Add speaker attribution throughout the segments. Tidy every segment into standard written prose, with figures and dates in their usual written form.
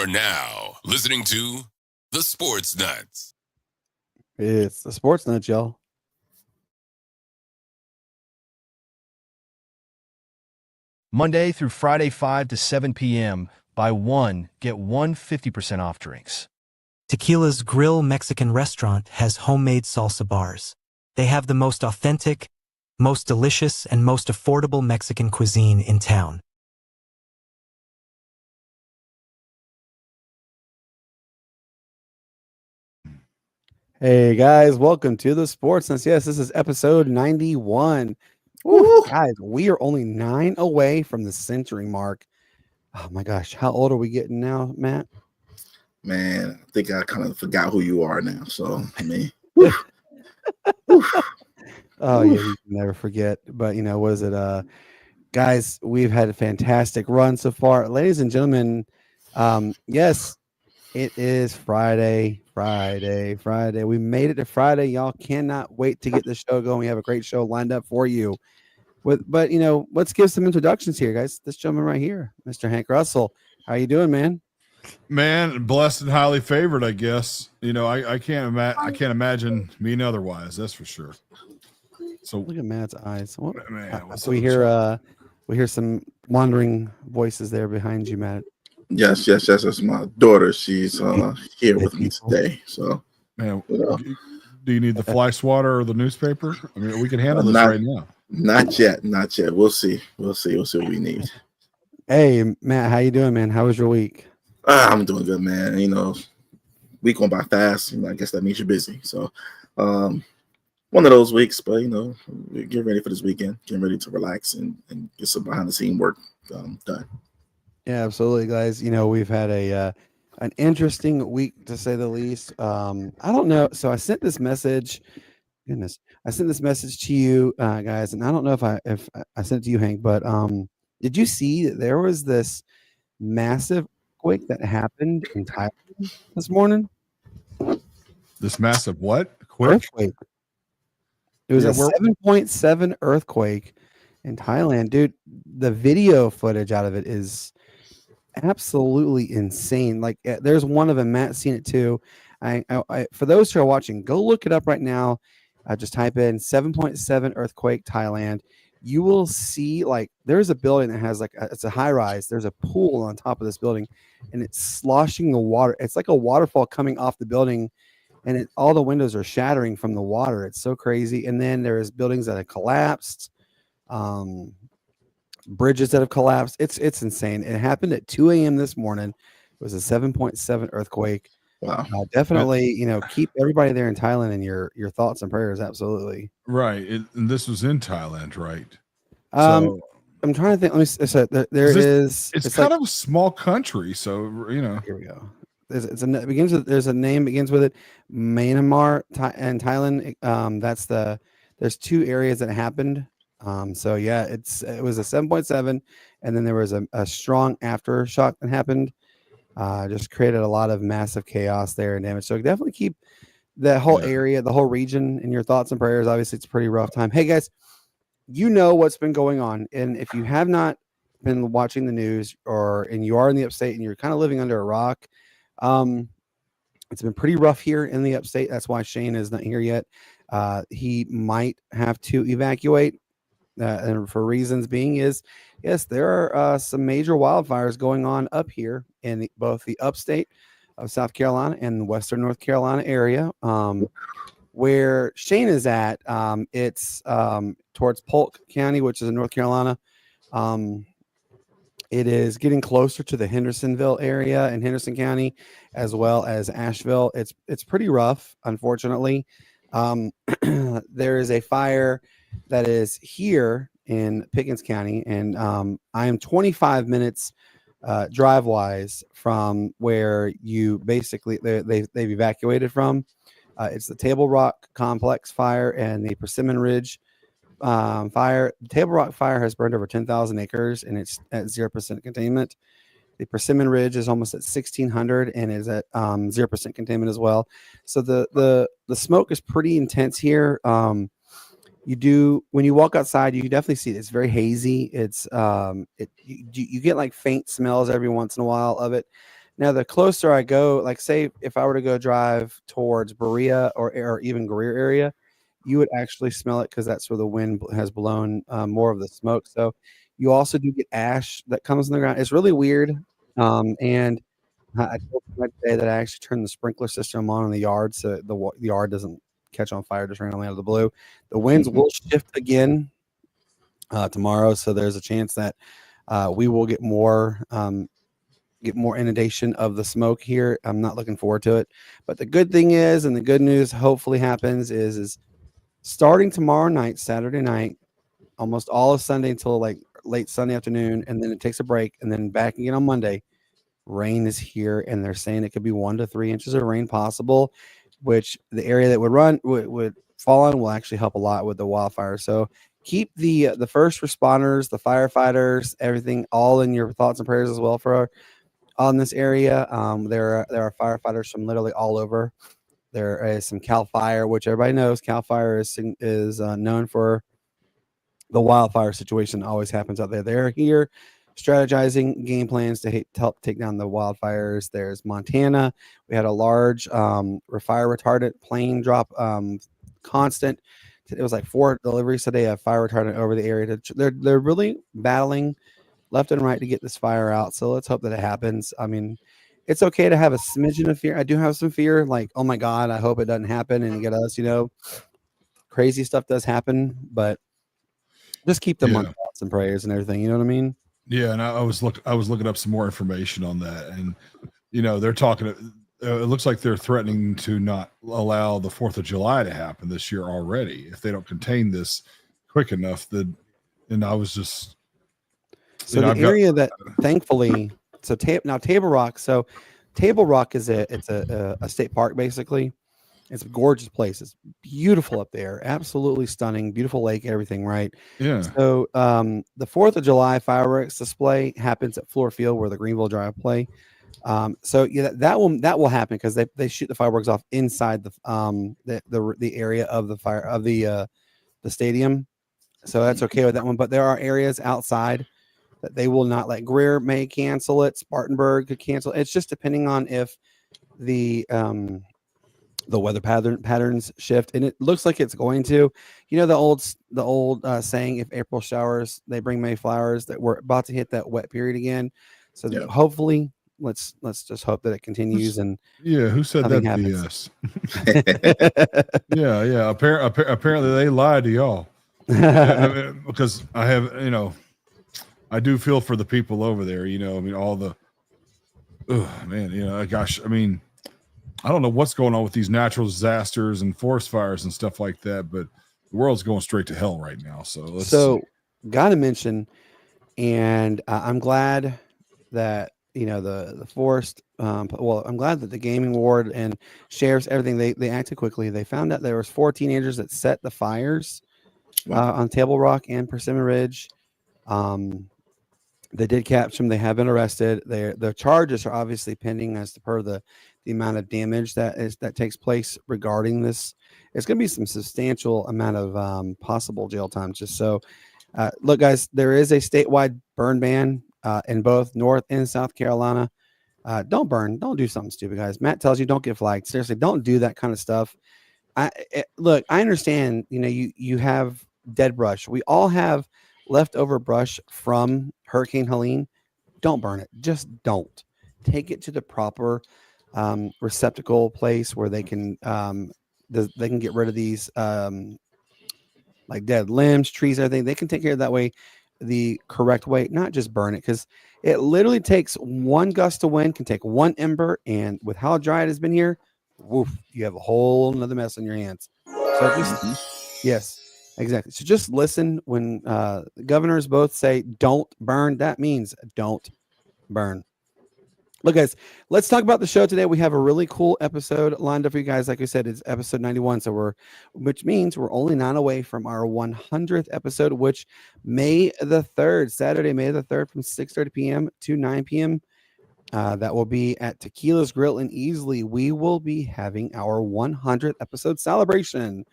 Speaker 1: now listening to the Sportz Nutz.
Speaker 2: It's the Sportz Nutz, y'all.
Speaker 3: Monday through Friday, 5 to 7 p.m. Buy one, get one 50% off drinks.
Speaker 4: Tequila's Grill Mexican restaurant has homemade salsa bars. They have the most authentic, most delicious, and most affordable Mexican cuisine in town.
Speaker 2: Hey guys, welcome to the Sportz Nutz. Yes, this is episode 91. Woo, guys, we are only 9 away from the century mark. Oh my gosh, how old are we getting now, Matt?
Speaker 5: Man, I think I kind of forgot who you are now. So, I mean,
Speaker 2: oh yeah, you can never forget. But you know, what is it? Guys, we've had a fantastic run so far, ladies and gentlemen. Yes, it is Friday. We made it to Friday. Y'all cannot wait to get the show going. We have a great show lined up for you. But you know, let's give some introductions here, guys. This gentleman right here, Mr. Hank Russell. How you doing, man?
Speaker 6: Man, blessed and highly favored, I guess. You know, I can't imagine being otherwise. That's for sure. So
Speaker 2: look at Matt's eyes. What?
Speaker 6: Man,
Speaker 2: we hear some wandering voices there behind you, Matt.
Speaker 5: Yes. That's my daughter. She's here with me today. So,
Speaker 6: man, do you need the fly swatter or the newspaper? I mean, we can handle this right now.
Speaker 5: Not yet. We'll see. We'll see what we need.
Speaker 2: Hey, Matt, how you doing, man? How was your week?
Speaker 5: I'm doing good, man. You know, week going by fast. You know, I guess that means you're busy. So, one of those weeks. But you know, we're getting ready for this weekend. Getting ready to relax and get some behind the scene work done.
Speaker 2: Yeah, absolutely, guys. You know, we've had an interesting week to say the least. I don't know. So I sent this message. Goodness, I sent this message to you guys, and I don't know if I sent it to you, Hank. But did you see that there was this massive quake that happened in Thailand this morning?
Speaker 6: This massive what?
Speaker 2: Earthquake. It was a 7.7 earthquake in Thailand, dude. The video footage out of it is absolutely insane. Like, there's one of them. Matt's seen it too. I for those who are watching, go look it up right now. Just type in 7.7 earthquake Thailand. You will see, like, there's a building that has it's a high rise. There's a pool on top of this building, and it's sloshing the water. It's like a waterfall coming off the building, and all the windows are shattering from the water. It's so crazy. And then there's buildings that have collapsed, bridges that have collapsed. It's insane. It happened at 2 a.m. this morning. It was a 7.7 earthquake.
Speaker 5: Wow.
Speaker 2: Definitely, you know, keep everybody there in Thailand in your thoughts and prayers. Absolutely.
Speaker 6: Right. And this was in Thailand, right?
Speaker 2: So, I'm trying to think. Let me. So
Speaker 6: it's kind of a small country, so you know.
Speaker 2: Here we go. There's a name begins with it. Myanmar and Thailand. There's 2 areas that happened. So yeah, it was a 7.7, and then there was a strong aftershock that happened. Just created a lot of massive chaos there and damage. So definitely keep the whole area, the whole region in your thoughts and prayers. Obviously, it's a pretty rough time. Hey guys, you know what's been going on, and if you have not been watching the news, and you are in the upstate and you're kind of living under a rock, it's been pretty rough here in the upstate. That's why Shane is not here yet. He might have to evacuate. And for reasons being is, yes, there are some major wildfires going on up here in both the upstate of South Carolina and the western North Carolina area. Where Shane is at, it's towards Polk County, which is in North Carolina. It is getting closer to the Hendersonville area in Henderson County, as well as Asheville. It's pretty rough, unfortunately. There is a fire that is here in Pickens County, and I am 25 minutes drive wise from where you basically they've evacuated from. It's the Table Rock Complex fire and the Persimmon Ridge fire. The Table Rock fire has burned over 10,000 acres, and it's at 0% containment. The Persimmon Ridge is almost at 1,600 and is at 0% containment as well. So the smoke is pretty intense here. When you walk outside, you can definitely see it. It's very hazy. It's you get like faint smells every once in a while of it, Now, the closer I go, like say if I were to go drive towards Berea or even Greer area, you would actually smell it because that's where the wind has blown more of the smoke. So you also do get ash that comes in the ground. It's really weird. And I told somebody today that I actually turned the sprinkler system on in the yard so the yard doesn't catch on fire just randomly out of the blue. The winds will shift again tomorrow, so there's a chance that we will get more inundation of the smoke here. I'm not looking forward to it, but the good thing is, and the good news hopefully happens is starting tomorrow night, Saturday night, almost all of Sunday until like late Sunday afternoon, and then it takes a break, and then back again on Monday. Rain is here, and they're saying it could be 1 to 3 inches of rain possible, which the area that would fall on will actually help a lot with the wildfire. So keep the first responders, the firefighters, everything all in your thoughts and prayers as well for on this area. There are firefighters from literally all over. There is some Cal Fire, which everybody knows. Cal Fire is known for the wildfire situation that always happens out there. They're here strategizing game plans to help take down the wildfires. There's Montana. We had a large fire retardant plane drop constant. It was like 4 deliveries today of fire retardant over the area. They're really battling left and right to get this fire out. So let's hope that it happens. I mean, it's okay to have a smidgen of fear. I do have some fear, like, oh my God, I hope it doesn't happen and get us, crazy stuff does happen, but just keep them on thoughts and prayers and everything. You know what I mean?
Speaker 6: Yeah, and I was looking up some more information on that, and they're talking. It looks like they're threatening to not allow the 4th of July to happen this year already if they don't contain this quick enough. And I was just
Speaker 2: so the area that thankfully Table Rock. So Table Rock is a state park basically. It's a gorgeous place. It's beautiful up there. Absolutely stunning. Beautiful lake, everything, right?
Speaker 6: Yeah.
Speaker 2: So the 4th of July fireworks display happens at Floor Field where the Greenville Drive play. So yeah, that will happen because they shoot the fireworks off inside the area of the fire of the stadium. So that's okay with that one. But there are areas outside that they will not let. Greer may cancel it. Spartanburg could cancel. It's just depending on if the weather patterns shift, and it looks like it's going to. The old saying, if April showers, they bring May flowers, that we're about to hit that wet period again. So hopefully, let's just hope that it continues. And
Speaker 6: who said that? BS. yeah. Apparently, they lied to y'all. Because I have, I do feel for the people over there. All the, gosh, I don't know what's going on with these natural disasters and forest fires and stuff like that, but the world's going straight to hell right now. So
Speaker 2: got to mention, and I'm glad that the forest. I'm glad that the gaming ward and sheriffs, everything they acted quickly. They found out there was 4 teenagers that set the fires on Table Rock and Persimmon Ridge. They did capture them. They have been arrested. The charges are obviously pending as per the amount of damage that takes place regarding this. It's going to be some substantial amount of possible jail time. Just so, look, guys, there is a statewide burn ban in both North and South Carolina. Don't burn. Don't do something stupid, guys. Matt tells you don't get flagged. Seriously, don't do that kind of stuff. Look, I understand. You have dead brush. We all have leftover brush from Hurricane Helene. Don't burn it. Just don't. Take it to the proper receptacle place where they can get rid of these like dead limbs, trees, everything. They can take care of that way, the correct way, not just burn it, because it literally takes one gust of wind, can take one ember, and with how dry it has been here, woof, you have a whole nother mess on your hands. So yes, exactly. So just listen when the governors both say don't burn. That means don't burn. Look, guys, let's talk about the show today. We have a really cool episode lined up for you guys. Like I said, it's episode 91. Which means we're only 9 away from our 100th episode, which May the 3rd, Saturday, May the 3rd from 6:30 p.m. to 9 p.m. That will be at Tequila's Grill in Easley. We will be having our 100th episode celebration.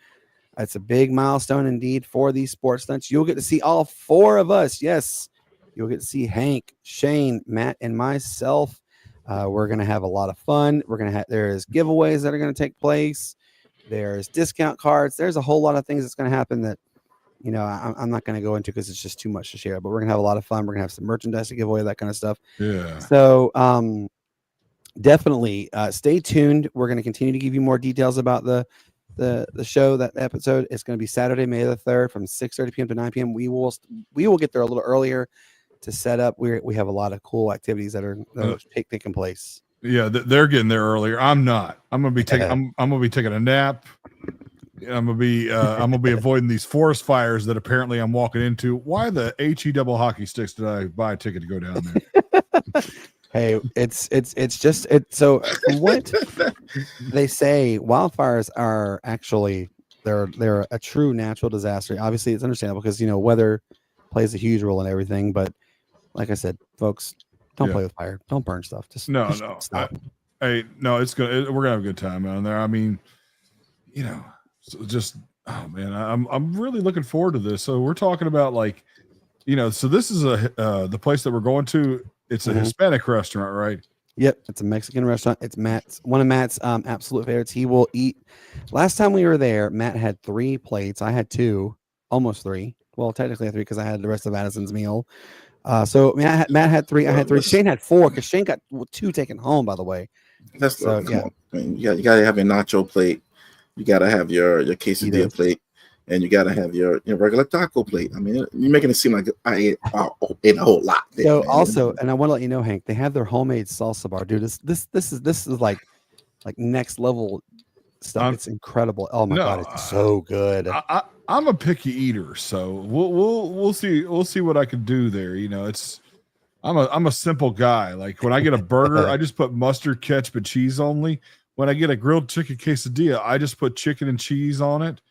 Speaker 2: It's a big milestone indeed for the Sportz Nutz. You'll get to see all 4 of us. Yes, you'll get to see Hank, Shane, Matt, and myself. We're going to have a lot of fun. There's giveaways that are going to take place. There's discount cards. There's a whole lot of things that's going to happen that, I'm not going to go into because it's just too much to share, but we're going to have a lot of fun. We're going to have some merchandise to give away, that kind of stuff.
Speaker 6: Yeah.
Speaker 2: So definitely stay tuned. We're going to continue to give you more details about the show, that episode. It's going to be Saturday, May the 3rd from 6:30 p.m. to 9 p.m. We will get there a little earlier to set up. We have a lot of cool activities that are taking place.
Speaker 6: Yeah, they're getting there earlier. I'm not. I'm gonna be taking. I'm gonna be taking a nap. I'm gonna be avoiding these forest fires that apparently I'm walking into. Why the HE double hockey sticks did I buy a ticket to go down there?
Speaker 2: Hey, it's just so from what they say, wildfires are actually they're a true natural disaster. Obviously, it's understandable because weather plays a huge role in everything. But like I said, folks, don't play with fire. Don't burn stuff. Just stop.
Speaker 6: We're gonna have a good time down there. I mean, oh man, I'm really looking forward to this. So we're talking about so this is the place that we're going to. It's a Hispanic restaurant, right?
Speaker 2: Yep, it's a Mexican restaurant. It's one of Matt's absolute favorites. He will eat. Last time we were there, Matt had 3 plates. I had 2, almost 3. Well, technically 3 because I had the rest of Addison's meal. So Matt had 3. I had 3. Shane had 4 because Shane got 2 taken home. By the way,
Speaker 5: come on. I mean, you gotta have your nacho plate. You gotta have your quesadilla plate. And you got to have your regular taco plate. I mean, you're making it seem like I ate a whole lot. There,
Speaker 2: so
Speaker 5: man.
Speaker 2: Also, and I want to let you know, Hank, they have their homemade salsa bar, dude. This is like next level stuff. It's incredible. Oh my god, it's so good.
Speaker 6: I'm a picky eater, so we'll see what I can do there. I'm a simple guy. Like when I get a burger, I just put mustard, ketchup, and cheese only. When I get a grilled chicken quesadilla, I just put chicken and cheese on it.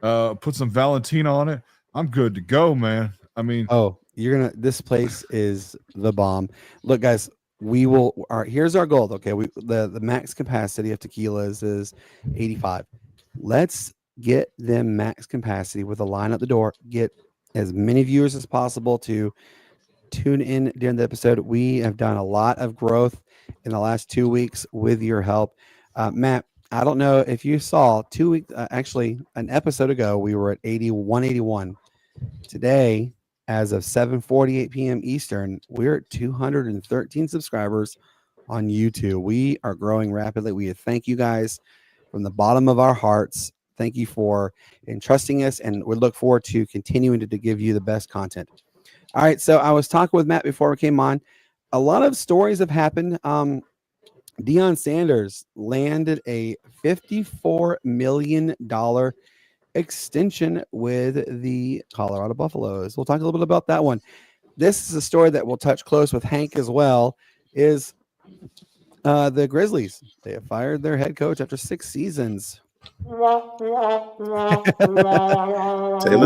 Speaker 6: Put some Valentina on it. I'm good to go, man. I mean,
Speaker 2: this place is the bomb. Look, guys, here's our goal. Okay. The max capacity of tequilas is 85. Let's get them max capacity with a line at the door, get as many viewers as possible to tune in during the episode. We have done a lot of growth in the last 2 weeks with your help. Matt, I don't know if you saw 2 weeks, actually an episode ago, we were at 181. Today, as of 7:48 p.m. Eastern, we're at 213 subscribers on YouTube. We are growing rapidly. We thank you guys from the bottom of our hearts. Thank you for entrusting us, and we look forward to continuing to give you the best content. All right, so I was talking with Matt before we came on. A lot of stories have happened. Deion Sanders landed a $54 million extension with the Colorado Buffaloes. We'll talk a little bit about that one. This is a story that we'll touch close with Hank as well, is the Grizzlies. They have fired their head coach after 6 seasons.
Speaker 5: Taylor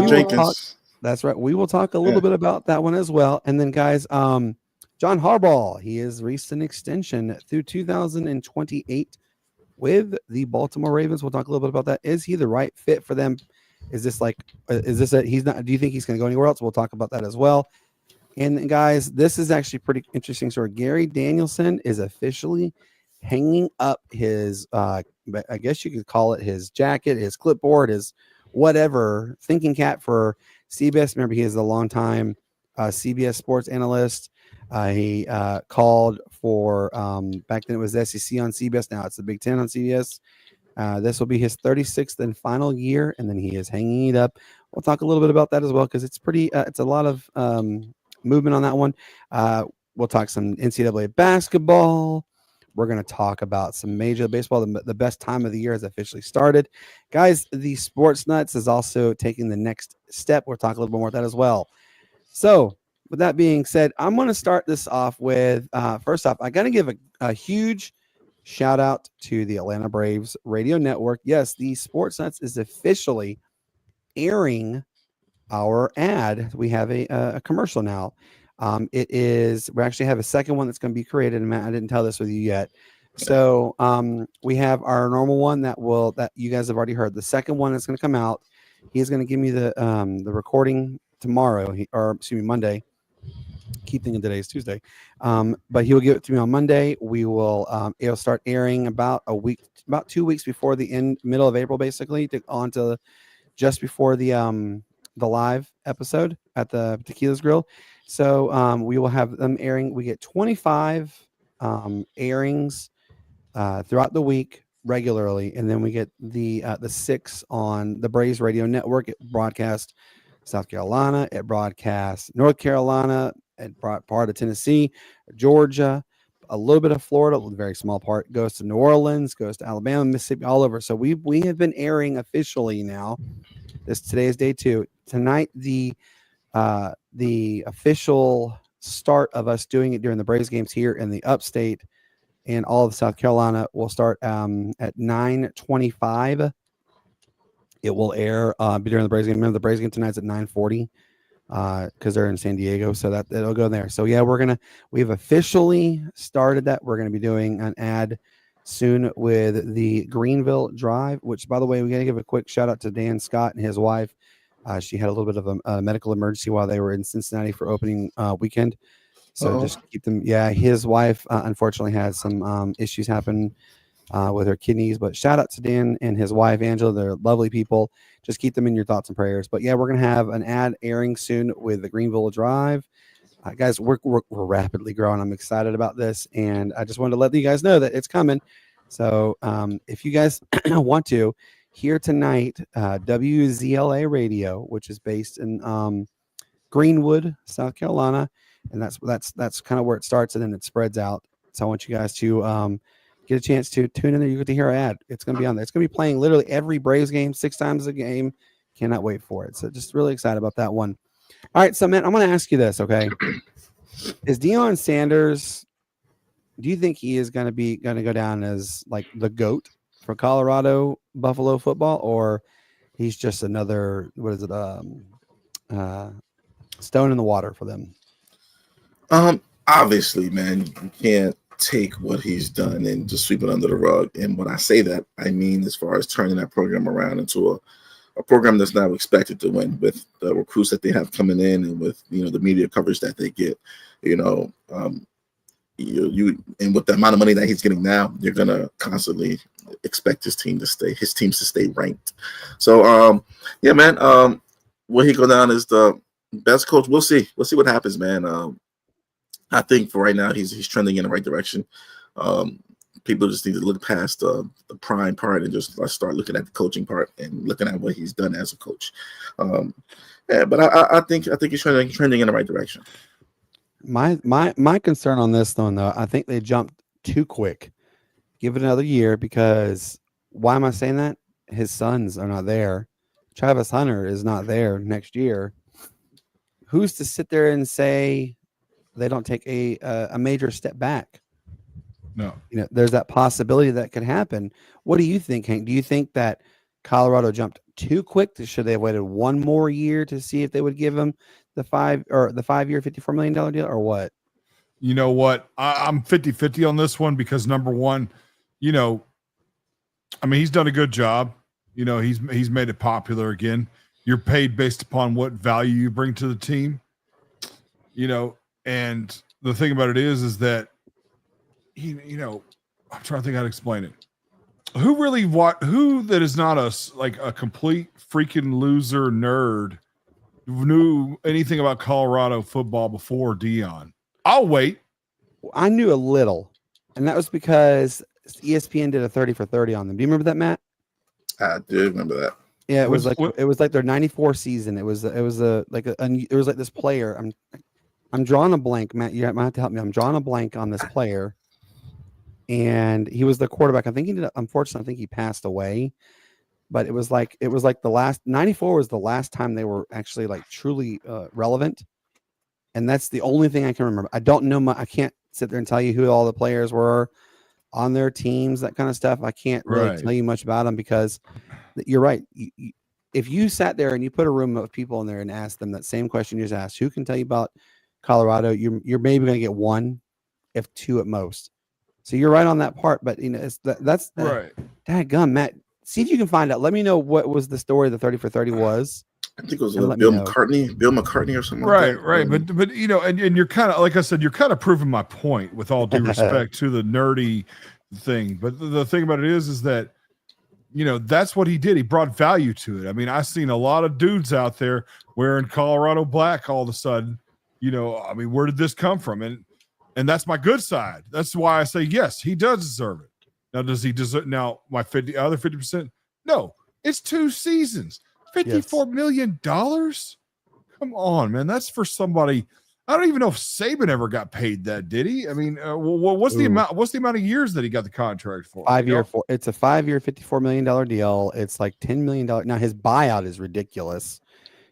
Speaker 5: Jenkins.
Speaker 2: That's right. We will talk a little bit about that one as well. And then, guys, John Harbaugh, he has reached an extension through 2028 with the Baltimore Ravens. We'll talk a little bit about that. Is he the right fit for them? Do you think he's going to go anywhere else? We'll talk about that as well. And guys, this is actually pretty interesting story. Gary Danielson is officially hanging up his, I guess you could call it his jacket, his clipboard, his whatever, thinking cap for CBS. Remember, he is a longtime CBS sports analyst. He called for, back then it was the SEC on CBS. Now it's the Big Ten on CBS. This will be his 36th and final year, and then he is hanging it up. We'll talk a little bit about that as well because it's pretty. It's a lot of movement on that one. We'll talk some NCAA basketball. We're going to talk about some Major League Baseball. The best time of the year has officially started. Guys, the Sportz Nutz is also taking the next step. We'll talk a little bit more about that as well. So, with that being said, I'm going to start this off with, first off, I got to give a huge shout out to the Atlanta Braves radio network. Yes, the Sportz Nutz is officially airing our ad. We have a commercial now. We actually have a second one that's going to be created. And Matt, I didn't tell this with you yet. So we have our normal one that you guys have already heard. The second one that's going to come out, he's going to give me the recording tomorrow, Monday. Keep thinking today's Tuesday. But he'll give it to me on Monday. We will it'll start airing about 2 weeks before the middle of April, basically, on to just before the live episode at the Tequila's Grill. So we will have them airing. We get 25 airings throughout the week regularly, and then we get the 6 on the Braves Radio Network. It broadcasts South Carolina, it broadcasts North Carolina, it part of Tennessee, Georgia, a little bit of Florida, a very small part, goes to New Orleans, goes to Alabama, Mississippi, all over. So we have been airing officially now. Today is day 2. Tonight, the official start of us doing it during the Braves games here in the upstate and all of South Carolina will start at 9:25. It will air during the Braves game. Remember, the Braves game tonight's at 9:40 because they're in San Diego, so that it'll go there. So yeah, we've officially started that. We're gonna be doing an ad soon with the Greenville Drive, which, by the way, we got to give a quick shout out to Dan Scott and his wife. She had a little bit of a medical emergency while they were in Cincinnati for opening weekend. So just keep them. Yeah, his wife unfortunately had some issues happen with her kidneys. But shout out to Dan and his wife Angela. They're lovely people. Just keep them in your thoughts and prayers. But yeah, we're gonna have an ad airing soon with the Greenville Drive. Guys, we're rapidly growing. I'm excited about this, and I just wanted to let you guys know that it's coming. So if you guys want to hear tonight, WZLA Radio, which is based in Greenwood, South Carolina. And that's kind of where it starts, and then it spreads out. So I want you guys to get a chance to tune in there. You get to hear our ad. It's going to be on there. It's going to be playing literally every Braves game, 6 times a game. Cannot wait for it. So just really excited about that one. All right, so man, I'm going to ask you this, okay? Is Deion Sanders? Do you think he is going to go down as like the GOAT for Colorado Buffalo football, or he's just another stone in the water for them?
Speaker 5: Obviously, man, you can't take what he's done and just sweep it under the rug. And when I say that, I mean as far as turning that program around into a program that's now expected to win with the recruits that they have coming in and with the media coverage that they get. You and with the amount of money that he's getting now, you're gonna constantly expect his teams to stay ranked. So yeah, man, will he go down as the best coach? We'll see what happens, man. I think for right now he's trending in the right direction. People just need to look past the prime part and just start looking at the coaching part and looking at what he's done as a coach. Yeah, but I think he's trending in the right direction.
Speaker 2: My concern on this though, I think they jumped too quick. Give it another year, because why am I saying that? His sons are not there. Travis Hunter is not there next year. Who's to sit there and say they don't take a major step back?
Speaker 6: No.
Speaker 2: There's that possibility that could happen. What do you think, Hank? Do you think that Colorado jumped too quick? Should they have waited one more year to see if they would give him the 5-year, $54 million deal, or what?
Speaker 6: You know what? I'm 50-50 on this one, because number one, he's done a good job. He's made it popular again. You're paid based upon what value you bring to the team. And the thing about it is that I'm trying to think how to explain it. Who that is not a complete freaking loser nerd knew anything about Colorado football before Deion? I'll wait.
Speaker 2: I knew a little, and that was because ESPN did a 30 for 30 on them. Do you remember that, Matt?
Speaker 5: I do remember that.
Speaker 2: Yeah, it was like their 94 season. It was like this player. I'm drawing a blank, Matt. You might have to help me. I'm drawing a blank on this player, and he was the quarterback. Unfortunately, I think he passed away. But it was like the last 94 was the last time they were actually like truly relevant, and that's the only thing I can remember. I don't know I can't sit there and tell you who all the players were on their teams, that kind of stuff. I can't really tell you much about them, because you're right. If you sat there and you put a room of people in there and asked them that same question you just asked, who can tell you about Colorado, you're maybe going to get one, if two at most. So you're right on that part. But that's
Speaker 6: right.
Speaker 2: Dadgum, Matt. See if you can find out. Let me know what was the story the 30 for 30 was.
Speaker 5: I think it was
Speaker 2: And let me
Speaker 5: Bill
Speaker 2: know.
Speaker 5: McCartney or something.
Speaker 6: Right,
Speaker 5: like that.
Speaker 6: right. But you know, and you're kind of, like I said, you're kind of proving my point with all due respect to the nerdy thing. But the thing about it is that, you know, that's what he did. He brought value to it. I mean, I've seen a lot of dudes out there wearing Colorado black all of a sudden. You know, I mean, where did this come from? And that's my good side. That's why I say yes, he does deserve it. Now, does he deserve? Now, my other 50%? No, it's 2 seasons. $54 million? Come on, man. That's for somebody. I don't even know if Saban ever got paid that, did he? I mean, what's the amount? What's the amount of years that he got the contract for?
Speaker 2: 5 year. It's a 5 year, $54 million deal. It's like $10 million. Now his buyout is ridiculous.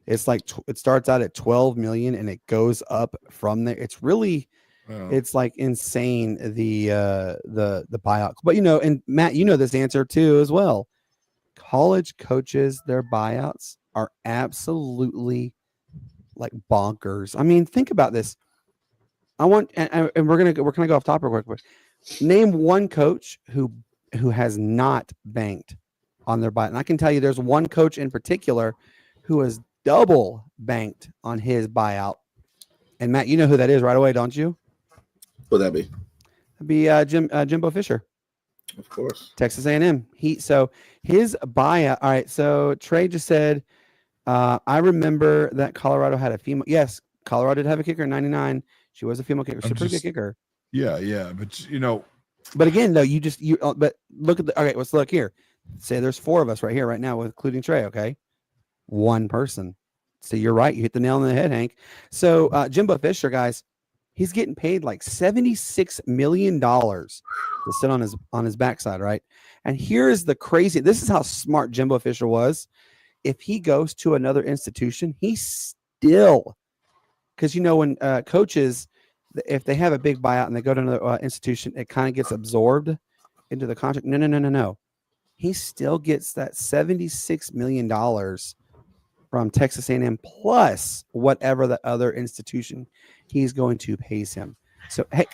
Speaker 2: It's like it starts out at 12 million and it goes up from there. It's really, it's like insane the buyout. But you know, and Matt, you know this answer too as well. College coaches, their buyouts are absolutely like bonkers. I mean, think about this. I want, and we're gonna go off topic real quick. Name one coach who has not banked on their buyout. And I can tell you, there's one coach in particular who has double banked on his buyout. And Matt, you know who that is right away, don't you?
Speaker 5: Who'd that be?
Speaker 2: That'd be Jimbo Fisher.
Speaker 5: Of course.
Speaker 2: Texas A&M. So his buyout. All right. So Trey just said, I remember that Colorado had a female. Yes, Colorado did have a kicker in 99. She was a female kicker. She's a pretty good kicker.
Speaker 6: Yeah. But you know.
Speaker 2: But again, though, but look at okay, let's look here. Say there's 4 of us right here, right now, including Trey. Okay. One person. So you're right. You hit the nail on the head, Hank. So Jimbo Fisher, guys, he's getting paid like $76 million to sit on his backside, right? And here's the crazy. This is how smart Jimbo Fisher was. If he goes to another institution, he's still, because you know when coaches, if they have a big buyout and they go to another institution, it kind of gets absorbed into the contract. No. He still gets that $76 million from Texas A&M plus whatever the other institution he's going to pay him. So hey,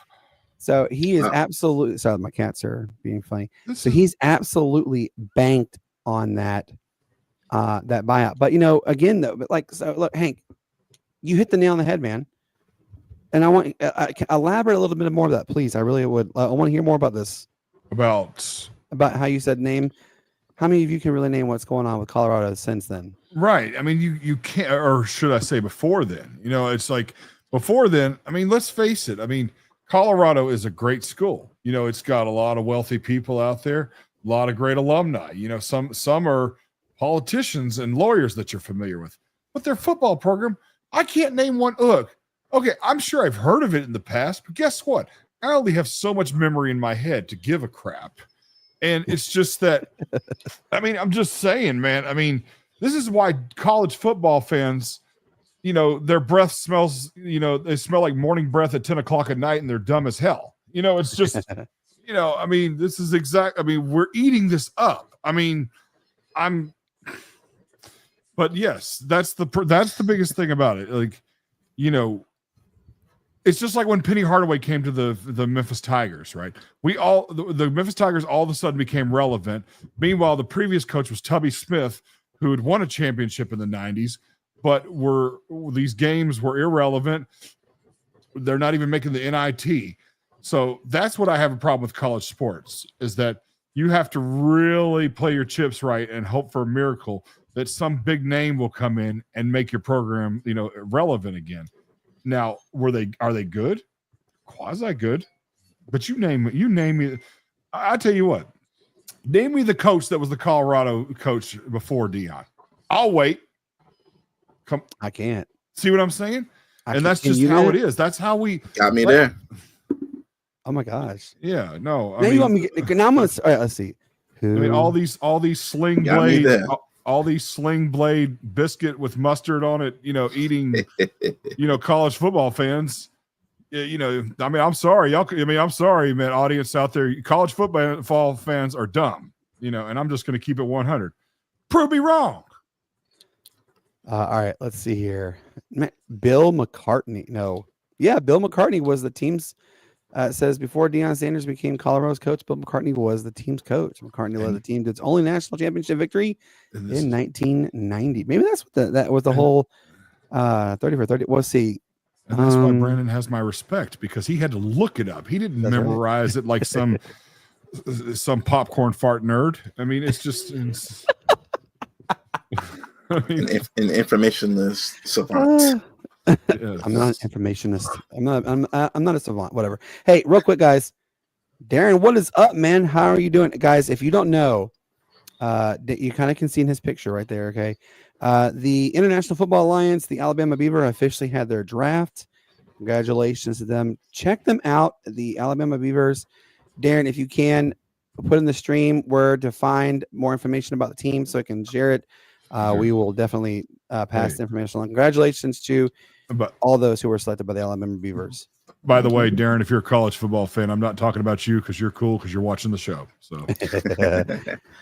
Speaker 2: so he is absolutely. Sorry, my cats are being funny. So he's absolutely banked on that buyout. But you know, again though, but like, so look, Hank, you hit the nail on the head, man. And I want elaborate a little bit more of that, please. I really would. I want to hear more about this.
Speaker 6: About
Speaker 2: how you said name. How many of you can really name what's going on with Colorado since then?
Speaker 6: Right. I mean, you can't, or should I say before then? You know, it's like before then. I mean, let's face it. I mean, Colorado is a great school. You know, it's got a lot of wealthy people out there, a lot of great alumni. You know, some are politicians and lawyers that you're familiar with. But their football program, I can't name one. Look, okay, I'm sure I've heard of it in the past, but guess what? I only have so much memory in my head to give a crap. And it's just that, I mean, I'm just saying, man. I mean, this is why college football fans, you know, their breath smells, you know, they smell like morning breath at 10 o'clock at night and they're dumb as hell. You know, it's just, you know, I mean, this is I mean, we're eating this up. I mean, but yes, that's the biggest thing about it. Like, you know, it's just like when Penny Hardaway came to the Memphis Tigers, right? The Memphis Tigers all of a sudden became relevant. Meanwhile, the previous coach was Tubby Smith, who had won a championship in the 90s, but these games were irrelevant. They're not even making the NIT. So that's what I have a problem with college sports, is that you have to really play your chips right and hope for a miracle that some big name will come in and make your program, you know, relevant again. Now, are they good? Quasi good. But you name me. I tell you what, name me the coach that was the Colorado coach before Dion. I'll wait. Come,
Speaker 2: I can't.
Speaker 6: See what I'm saying? And that's just how it is. That's how we
Speaker 5: got me there.
Speaker 2: Oh my gosh.
Speaker 6: Yeah, no.
Speaker 2: Now you want me to, now I'm gonna all right, let's see.
Speaker 6: I mean, all these sling blade, all these sling blade biscuit with mustard on it, you know, eating, you know, college football fans. You know, I mean, I'm sorry, I'm sorry, man, audience out there. College football fans are dumb, you know, and I'm just going to keep it 100. Prove me wrong.
Speaker 2: All right, let's see here. Bill McCartney. No. Yeah, Bill McCartney was the team's It says before Deion Sanders became Colorado's coach, Bill McCartney was the team's coach. McCartney led the team to its only national championship victory in 1990. Maybe that's what that was the whole 30 for 30. We'll see.
Speaker 6: And that's why Brandon has my respect, because he had to look it up. He didn't memorize it like some popcorn fart nerd. I mean, it's just
Speaker 5: an informationist savant.
Speaker 2: Yes. I'm not an informationist. I'm not a savant. Whatever. Hey, real quick, guys. Darren, what is up, man? How are you doing, guys? If you don't know, you kind of can see in his picture right there. Okay, the International Football Alliance, the Alabama Beaver, officially had their draft. Congratulations to them. Check them out, the Alabama Beavers. Darren, if you can, put in the stream where to find more information about the team so I can share it. We will definitely pass the information along. Congratulations to all those who were selected by the Alabama Beavers.
Speaker 6: By the way, Darren, if you're a college football fan, I'm not talking about you because you're cool because you're watching the show. So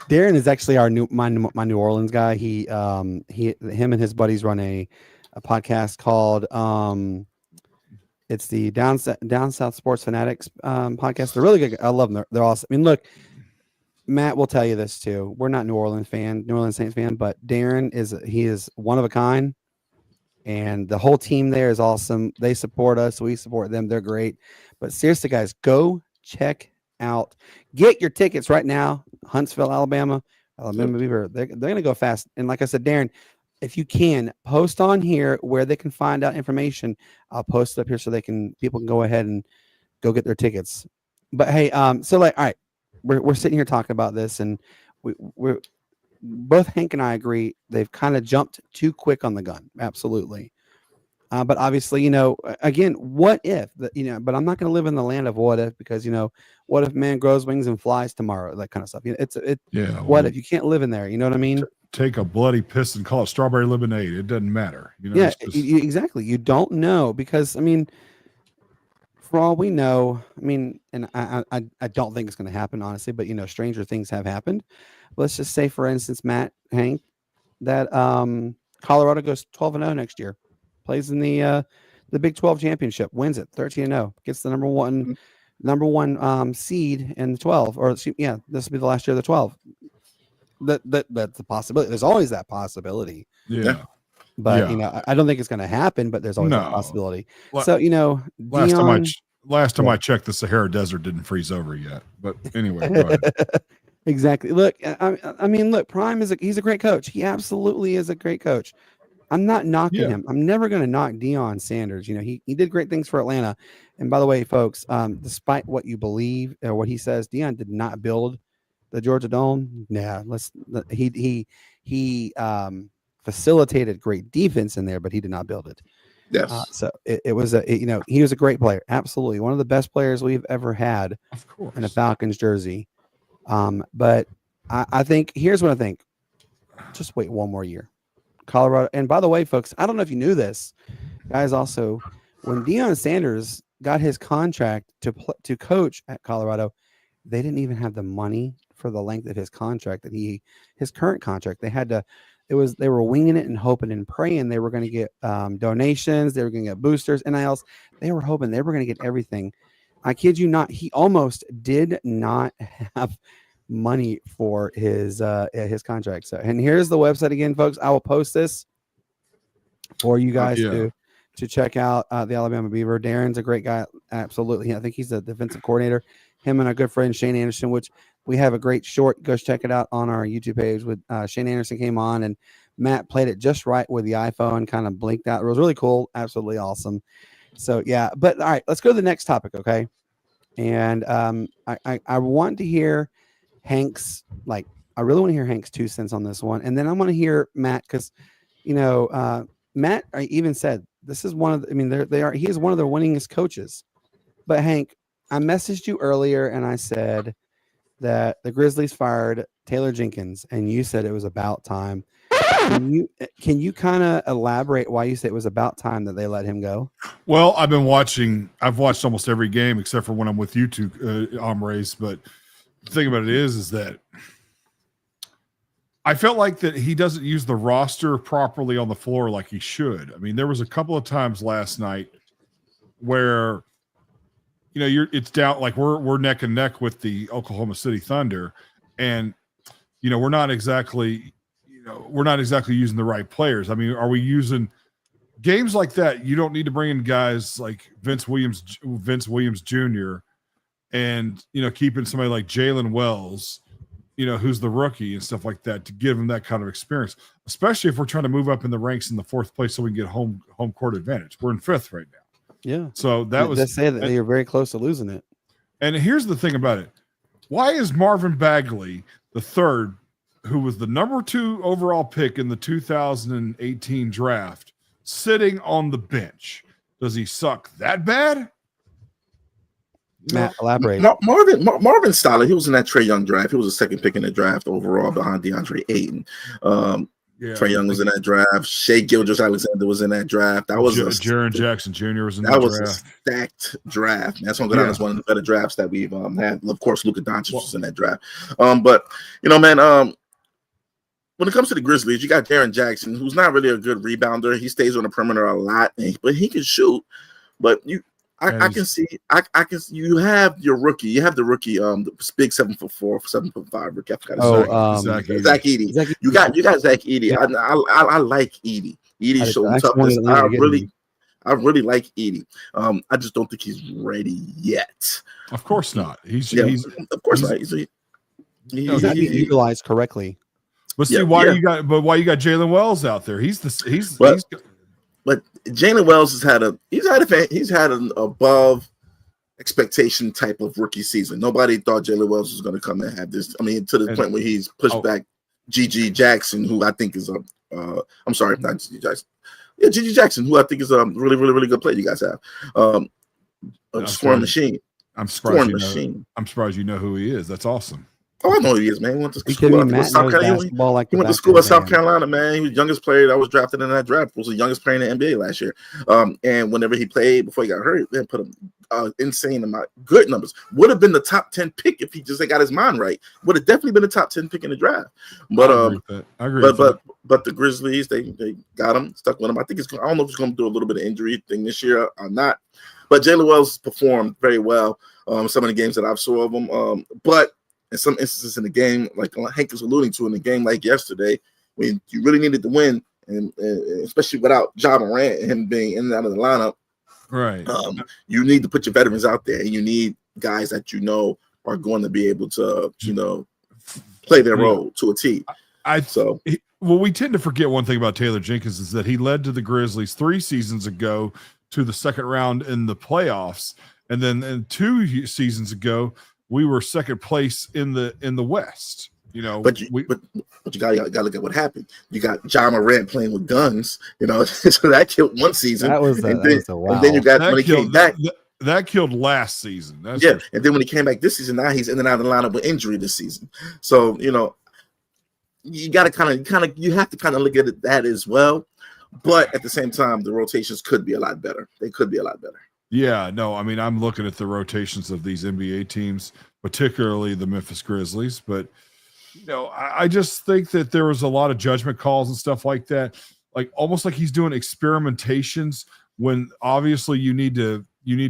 Speaker 2: Darren is actually my New Orleans guy. Him and his buddies run a podcast called it's the Down South Sports Fanatics podcast. They're really good. I love them. They're awesome. I mean, look, Matt will tell you this too. We're not New Orleans Saints fan, but Darren is one of a kind. And the whole team there is awesome. They support us. We support them. They're great. But seriously, guys, go check out. Get your tickets right now. Huntsville, Alabama Beaver. They're going to go fast. And like I said, Darren, if you can, post on here where they can find out information. I'll post it up here so people can go ahead and go get their tickets. But hey, so like, all right, we're sitting here talking about this, and we're both Hank and I agree they've kind of jumped too quick on the gun. Absolutely. But obviously, again, what if, but I'm not going to live in the land of what if, because, what if man grows wings and flies tomorrow, that kind of stuff. What if you can't live in there? You know what I mean?
Speaker 6: Take a bloody piss and call it strawberry lemonade. It doesn't matter.
Speaker 2: Exactly. You don't know, because, I mean, for all we know, I mean, and I don't think it's going to happen, honestly, but, stranger things have happened. Let's just say, for instance, Hank, that Colorado goes 12-0 next year, plays in the Big 12 championship, wins it 13-0, gets the number one seed in the 12, or this will be the last year of the 12. That's a possibility. There's always that possibility.
Speaker 6: Yeah.
Speaker 2: But I don't think it's going to happen. But there's always that possibility. So
Speaker 6: last time I checked, the Sahara Desert didn't freeze over yet. But anyway, go ahead.
Speaker 2: Exactly. Look, I mean, look, Prime he's a great coach. He absolutely is a great coach. I'm not knocking him. I'm never going to knock Deion Sanders. He did great things for Atlanta. And by the way, folks, despite what you believe or what he says, Deion did not build the Georgia Dome. Yeah, he facilitated great defense in there, but he did not build it.
Speaker 5: Yes.
Speaker 2: So it was he was a great player. Absolutely. One of the best players we've ever had,
Speaker 6: of course,
Speaker 2: in a Falcons jersey. But I think here's what I think. Just wait one more year. Colorado. And by the way, folks, I don't know if you knew this, guys. Also, when Deion Sanders got his contract to coach at Colorado, they didn't even have the money for the length of his contract his current contract. They were winging it and hoping and praying they were going to get donations, they were going to get boosters, NILs. They were hoping they were going to get everything. I kid you not, he almost did not have money for his contract. So, and here's the website again, folks. I will post this for you guys to check out the Alabama Beaver. Darren's a great guy. Absolutely. I think he's the defensive coordinator. Him and our good friend Shane Anderson, which we have a great short. Go check it out on our YouTube page. With Shane Anderson came on and Matt played it just right with the iPhone, kind of blinked out. It was really cool. Absolutely awesome. So yeah, but all right, let's go to the next topic. Okay. And I want to hear Hank's, I really want to hear Hank's 2 cents on this one. And then I want to hear Matt, because, Matt even said, this is one of the, he is one of the winningest coaches. But Hank, I messaged you earlier and I said that the Grizzlies fired Taylor Jenkins, and you said it was about time. Can you kind of elaborate why you said it was about time that they let him go?
Speaker 6: Well, I've watched almost every game except for when I'm with you two, Amres. But the thing about it is that I felt like that he doesn't use the roster properly on the floor like he should. I mean, there was a couple of times last night where, it's down like we're neck and neck with the Oklahoma City Thunder, and we're not exactly using the right players. I mean, are we using games like that? You don't need to bring in guys like Vince Williams Jr. and keeping somebody like Jalen Wells, who's the rookie and stuff like that, to give him that kind of experience, especially if we're trying to move up in the ranks in the 4th place so we can get home court advantage. We're in 5th right now.
Speaker 2: Yeah.
Speaker 6: So
Speaker 2: they say that you're very close to losing it.
Speaker 6: And here's the thing about it. Why is Marvin Bagley the third, who was the number 2 overall pick in the 2018 draft, sitting on the bench? Does he suck that bad?
Speaker 2: Matt, elaborate.
Speaker 5: Marvin's solid. He was in that Trae Young draft. He was the 2nd pick in the draft overall behind DeAndre Ayton. Trae Young was in that draft. Shea Gilgeous-Alexander was in that draft. That was
Speaker 6: Jaren Jackson Jr. was in that
Speaker 5: draft.
Speaker 6: Was
Speaker 5: a stacked draft. That's going to go down as one of the better drafts that we've had. Of course, Luka Doncic was in that draft. But man, when it comes to the Grizzlies, you got Jaren Jackson, who's not really a good rebounder. He stays on the perimeter a lot, but he can shoot. But I can see. You have your rookie. You have the rookie. The big 7'4", 7'5" rookie. I forgot his Zach Edey. You got Zach Edey. Yeah. I like Edey. Edey showed toughness. I really like Edey. I just don't think he's ready yet.
Speaker 6: Of course not. He's
Speaker 2: not being utilized correctly.
Speaker 6: But see why you got Jalen Wells out there?
Speaker 5: But Jalen Wells he's had an above expectation type of rookie season. Nobody thought Jalen Wells was going to come and have this. I mean, to the point where he's pushed back G.G. Jackson, who I think is I'm sorry, not G.G. Jackson. Yeah, G.G. Jackson, who I think is a really, really, really good player. You guys have a scoring machine.
Speaker 6: I'm surprised you know who he is. That's awesome.
Speaker 5: Oh, I know who he is, man. He went to school at South Carolina. He went to school at South Carolina, man. He was the youngest player that was drafted in that draft. He was the youngest player in the NBA last year. And whenever he played before he got hurt, they put him insane amount, good numbers. Would have been the top 10 pick if he just got his mind right. Would have definitely been the top 10 pick in the draft. But
Speaker 6: I agree.
Speaker 5: But the Grizzlies, they got him, stuck with him. I don't know if he's going to do a little bit of injury thing this year or not. But Jalen Wells performed very well. Some of the games that I've saw of him, but in some instances in the game, like Hank was alluding to in the game like yesterday, when you really needed to win, and especially without Ja Morant and him being in and out of the lineup,
Speaker 6: right?
Speaker 5: You need to put your veterans out there, and you need guys that are going to be able to, play their role to a T.
Speaker 6: We tend to forget one thing about Taylor Jenkins is that he led to the Grizzlies 3 seasons ago to the second round in the playoffs, and then 2 seasons ago, we were second place in the West,
Speaker 5: But you got to look at what happened. You got Ja Morant playing with guns, so that killed one season.
Speaker 2: That was wow.
Speaker 5: And then you got when he came back.
Speaker 6: That killed last season.
Speaker 5: And then when he came back this season, now he's in and out of the lineup with injury this season. So you got to you have to look at that as well. But at the same time, the rotations could be a lot better. They could be a lot better.
Speaker 6: Yeah, no, I mean, I'm looking at the rotations of these NBA teams, particularly the Memphis Grizzlies, but I just think that there was a lot of judgment calls and stuff like that, like almost like he's doing experimentations when obviously you need to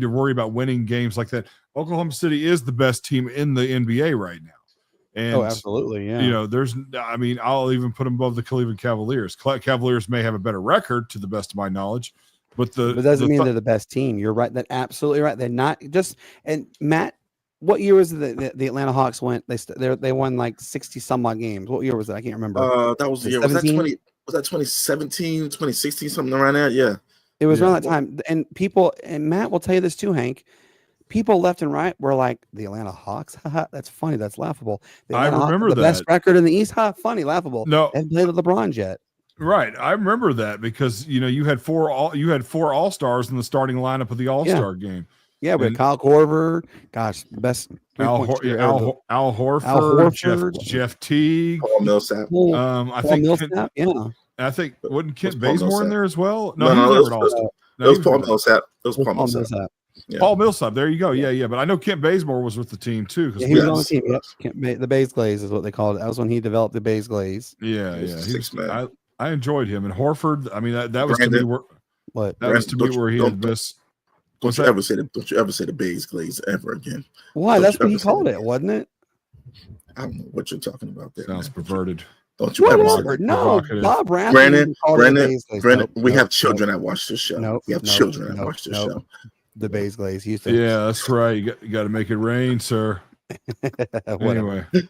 Speaker 6: worry about winning games like that. Oklahoma City is the best team in the NBA right now. And,
Speaker 2: absolutely, yeah.
Speaker 6: I'll even put them above the Cleveland Cavaliers. Cavaliers may have a better record to the best of my knowledge, but it
Speaker 2: doesn't mean they're the best team. You're right. That's absolutely right. They're not just. And Matt, what year was it the Atlanta Hawks went? They won like 60 some odd games. What year was it? I can't remember.
Speaker 5: That was the year. Was that 2017, 2016, something around there? Yeah.
Speaker 2: It was around that time. And Matt will tell you this too, Hank. People left and right were like, the Atlanta Hawks? That's funny. That's laughable.
Speaker 6: I remember
Speaker 2: the best record in the East? Funny, laughable.
Speaker 6: No.
Speaker 2: They haven't played with LeBron yet.
Speaker 6: Right, I remember that because you had four All-Stars in the starting lineup of the All-Star game.
Speaker 2: Yeah, with Kyle Korver, gosh, the best.
Speaker 6: Al Horford, Jeff Teague,
Speaker 5: Paul Millsap.
Speaker 6: I think wasn't Kent Bazemore in there as well?
Speaker 5: No, it was Paul Millsap.
Speaker 6: Paul Millsap. There you go. Yeah. But I know Kent Bazemore was with the team too.
Speaker 2: He was on the team. Yep. The Baze Glaze is what they called it. That was when he developed the Baze Glaze.
Speaker 6: Yeah. I enjoyed him. And Horford, I mean, that was to me where he had best. What's
Speaker 5: you
Speaker 6: that?
Speaker 5: ever say the don't you ever say the Bays glaze ever again.
Speaker 2: Why?
Speaker 5: Don't
Speaker 2: That's
Speaker 5: you
Speaker 2: what he
Speaker 5: ever say
Speaker 2: called
Speaker 5: that.
Speaker 2: it, wasn't it?
Speaker 5: I don't know what you're talking about there.
Speaker 6: Sounds
Speaker 5: Man.
Speaker 6: perverted.
Speaker 5: Don't you ever say
Speaker 2: Whatever.
Speaker 5: that.
Speaker 2: No,
Speaker 6: Provocative.
Speaker 2: Bob Rathke
Speaker 5: Brandon,
Speaker 2: called it the Bays glaze.
Speaker 5: Brandon,
Speaker 2: Nope,
Speaker 5: we
Speaker 2: nope,
Speaker 5: have children that watch this show.
Speaker 2: Nope,
Speaker 5: We have
Speaker 2: nope,
Speaker 5: children that
Speaker 2: nope,
Speaker 5: watch this
Speaker 2: nope.
Speaker 5: show.
Speaker 2: The Bays glaze, Houston.
Speaker 6: Yeah, that's right. You got to make it rain, sir.
Speaker 2: Whatever.
Speaker 6: Anyway,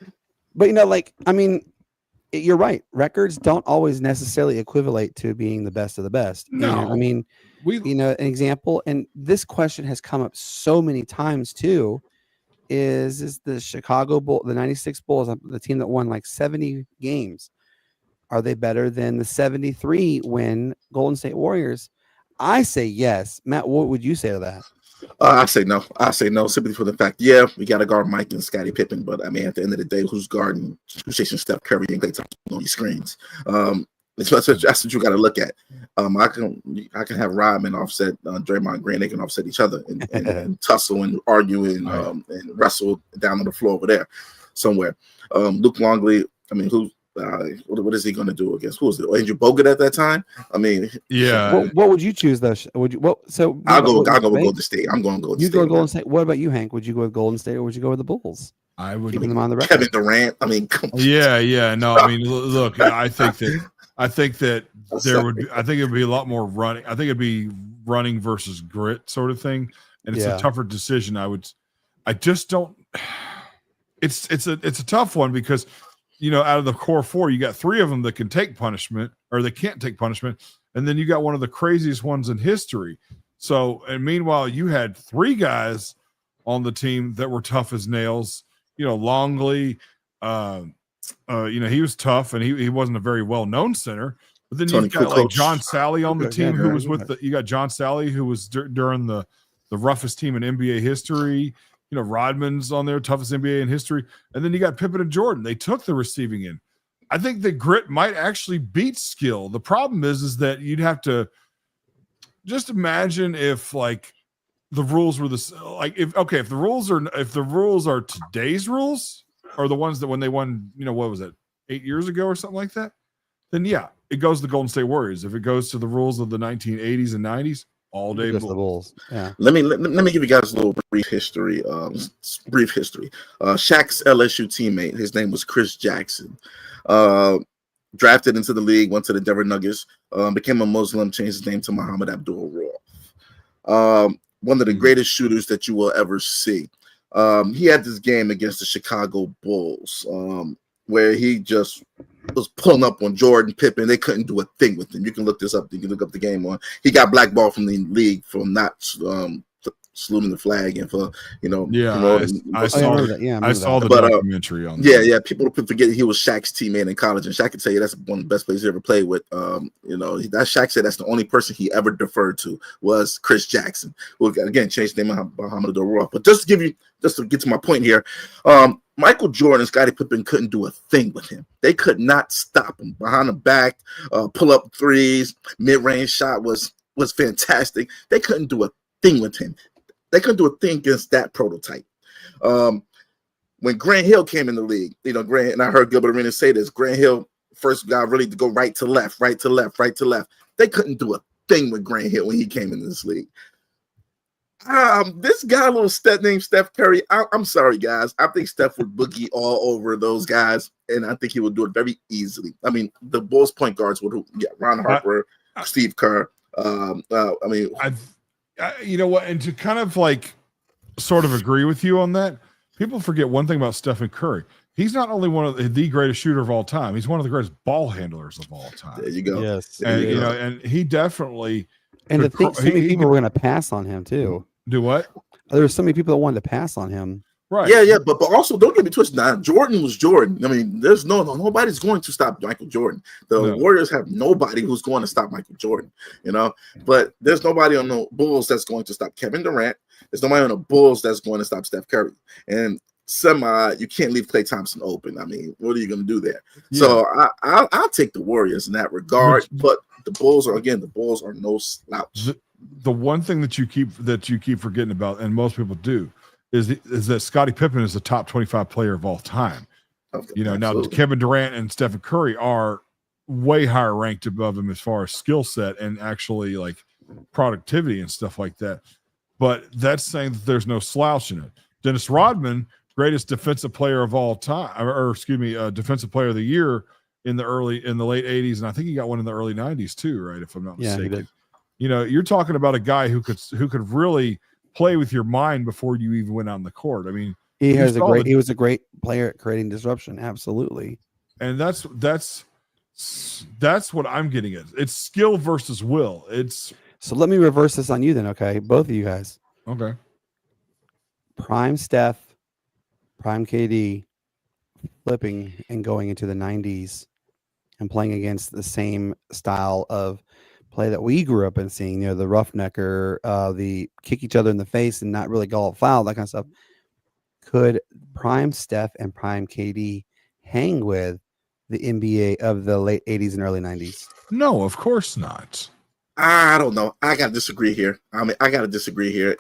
Speaker 2: But like, I mean, you're right. Records don't always necessarily equivalent to being the best of the best.
Speaker 6: No.
Speaker 2: I mean,
Speaker 6: we
Speaker 2: an example, and this question has come up so many times too, is the Chicago Bull, the 96 Bulls, the team that won like 70 games. Are they better than the 73 win Golden State Warriors? I say yes. Matt, what would you say to that?
Speaker 5: I say no. I say no simply for the fact, yeah, we got to guard Mike and Scottie Pippen, but I mean, at the end of the day, who's chasing Steph Curry and Klay Thompson on these screens? That's what you got to look at. I can have Rodman offset Draymond Green. They can offset each other and tussle and argue and wrestle down on the floor over there somewhere. Luke Longley. I mean, what is he going to do against? Who was it? Andrew Bogut at that time? I mean,
Speaker 6: yeah.
Speaker 2: What would you choose though? Would you? So
Speaker 5: I'll go with Golden State. I'm going to Golden
Speaker 2: You
Speaker 5: State.
Speaker 2: go with Golden State. What about you, Hank? Would you go with Golden State or would you go with the Bulls?
Speaker 6: I would
Speaker 2: Keeping them on the record.
Speaker 5: Kevin Durant. I mean, come on.
Speaker 6: Yeah. No, I mean, look, I think that there would be, I think it'd be a lot more running. I think it'd be running versus grit sort of thing. And it's a tougher decision. I just don't, it's a tough one because, out of the core four, you got three of them that can take punishment or they can't take punishment. And then you got one of the craziest ones in history. So, and meanwhile, you had three guys on the team that were tough as nails. Longley, he was tough and he wasn't a very well-known center. But then you got like John Sally on the team who was you got John Sally who was during the roughest team in NBA history. Rodman's on there, toughest NBA in history. And then you got Pippen and Jordan. They took the receiving end. I think that grit might actually beat skill. The problem is that you'd have to just imagine if like the rules were if the rules are today's rules or the ones that when they won, what was it, 8 years ago or something like that, then yeah, it goes to the Golden State Warriors. If it goes to the rules of the 1980s and 90s, all day
Speaker 2: Bulls. The Bulls. Yeah.
Speaker 5: Let me give you guys a little brief history. Shaq's LSU teammate, his name was Chris Jackson. Drafted into the league, went to the Denver Nuggets, became a Muslim, changed his name to Muhammad Abdul-Rauf. One of the greatest shooters that you will ever see. He had this game against the Chicago Bulls where he just was pulling up on Jordan, Pippen. They couldn't do a thing with him. You can look this up. You can look up the game on. He got blackballed from the league for not saluting the flag and for
Speaker 6: I saw the documentary on that.
Speaker 5: Yeah. People forget he was Shaq's teammate in college, and Shaq could tell you that's one of the best players he ever played with. That Shaq said that's the only person he ever deferred to was Chris Jackson. Well, again, changed the name of Muhammad Abdul-Rauf. But just to get to my point here, Michael Jordan and Scottie Pippen couldn't do a thing with him. They could not stop him behind the back, pull up threes, mid-range shot was fantastic. They couldn't do a thing with him. They couldn't do a thing against that prototype. When Grant Hill came in the league, Grant, and I heard Gilbert Arenas say this, Grant Hill, first guy really to go right to left. They couldn't do a thing with Grant Hill when he came into this league. This guy, little Steph named Steph Curry, I'm sorry, guys. I think Steph would boogie all over those guys, and I think he would do it very easily. I mean, the Bulls point guards would, Ron Harper, Steve Kerr.
Speaker 6: You know what? And to kind of like sort of agree with you on that, people forget one thing about Stephen Curry. He's not only one of the greatest shooter of all time, he's one of the greatest ball handlers of all time.
Speaker 5: There you go.
Speaker 2: Yes.
Speaker 6: And and he definitely
Speaker 2: so many people were going to pass on him too.
Speaker 6: Do what?
Speaker 2: There were so many people that wanted to pass on him.
Speaker 6: Right.
Speaker 5: Yeah, but also don't get me twisted. Now, Jordan was Jordan. I mean, there's nobody's going to stop Michael Jordan. The Warriors have nobody who's going to stop Michael Jordan, But there's nobody on the Bulls that's going to stop Kevin Durant. There's nobody on the Bulls that's going to stop Steph Curry. And you can't leave Klay Thompson open. I mean, what are you going to do there? Yeah. So I'll take the Warriors in that regard. But the Bulls are no slouch.
Speaker 6: The one thing that you keep forgetting about, and most people do, is that Scottie Pippen is the top 25 player of all time. Okay, now Kevin Durant and Stephen Curry are way higher ranked above him as far as skill set and actually like productivity and stuff like that. but that's saying that there's no slouch in it. Dennis Rodman, greatest defensive player of all time, or excuse me, defensive player of the year in the late 80s, and I think he got one in the early 90s too, right? If I'm not mistaken.
Speaker 2: He did.
Speaker 6: You know, you're talking about a guy who could really play with your mind before you even went on the court. I mean,
Speaker 2: he was a great player at creating disruption. Absolutely.
Speaker 6: And that's what I'm getting at. It's skill versus will.
Speaker 2: So let me reverse this on you then, okay? Both of you guys.
Speaker 6: Okay.
Speaker 2: Prime Steph, prime KD, flipping and going into the 90s and playing against the same style of play that we grew up in seeing, you know, the roughnecker, the kick each other in the face and not really go foul, that kind of stuff. Could prime Steph and prime KD hang with the NBA of the late 80s and early 90s?
Speaker 6: No, of course not.
Speaker 5: I don't know. I got to disagree here.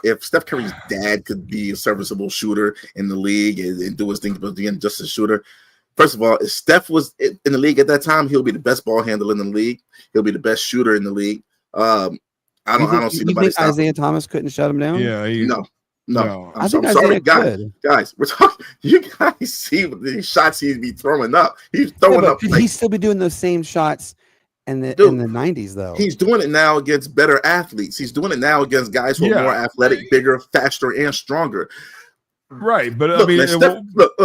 Speaker 5: If Steph Curry's dad could be a serviceable shooter in the league and do his thing, but being just a shooter, first of all, if Steph was in the league at that time, he'll be the best ball handler in the league. He'll be the best shooter in the league. I don't see nobody.
Speaker 2: Think Isaiah Thomas couldn't shut him down?
Speaker 6: Yeah.
Speaker 5: No.
Speaker 2: I'm sorry,
Speaker 5: guys. We're talking. You guys see the shots he'd be throwing up. He's throwing up.
Speaker 2: Could he still be doing those same shots in the 90s though?
Speaker 5: He's doing it now against better athletes. He's doing it now against guys who are more athletic, bigger, faster, and stronger.
Speaker 6: Right, but
Speaker 5: look,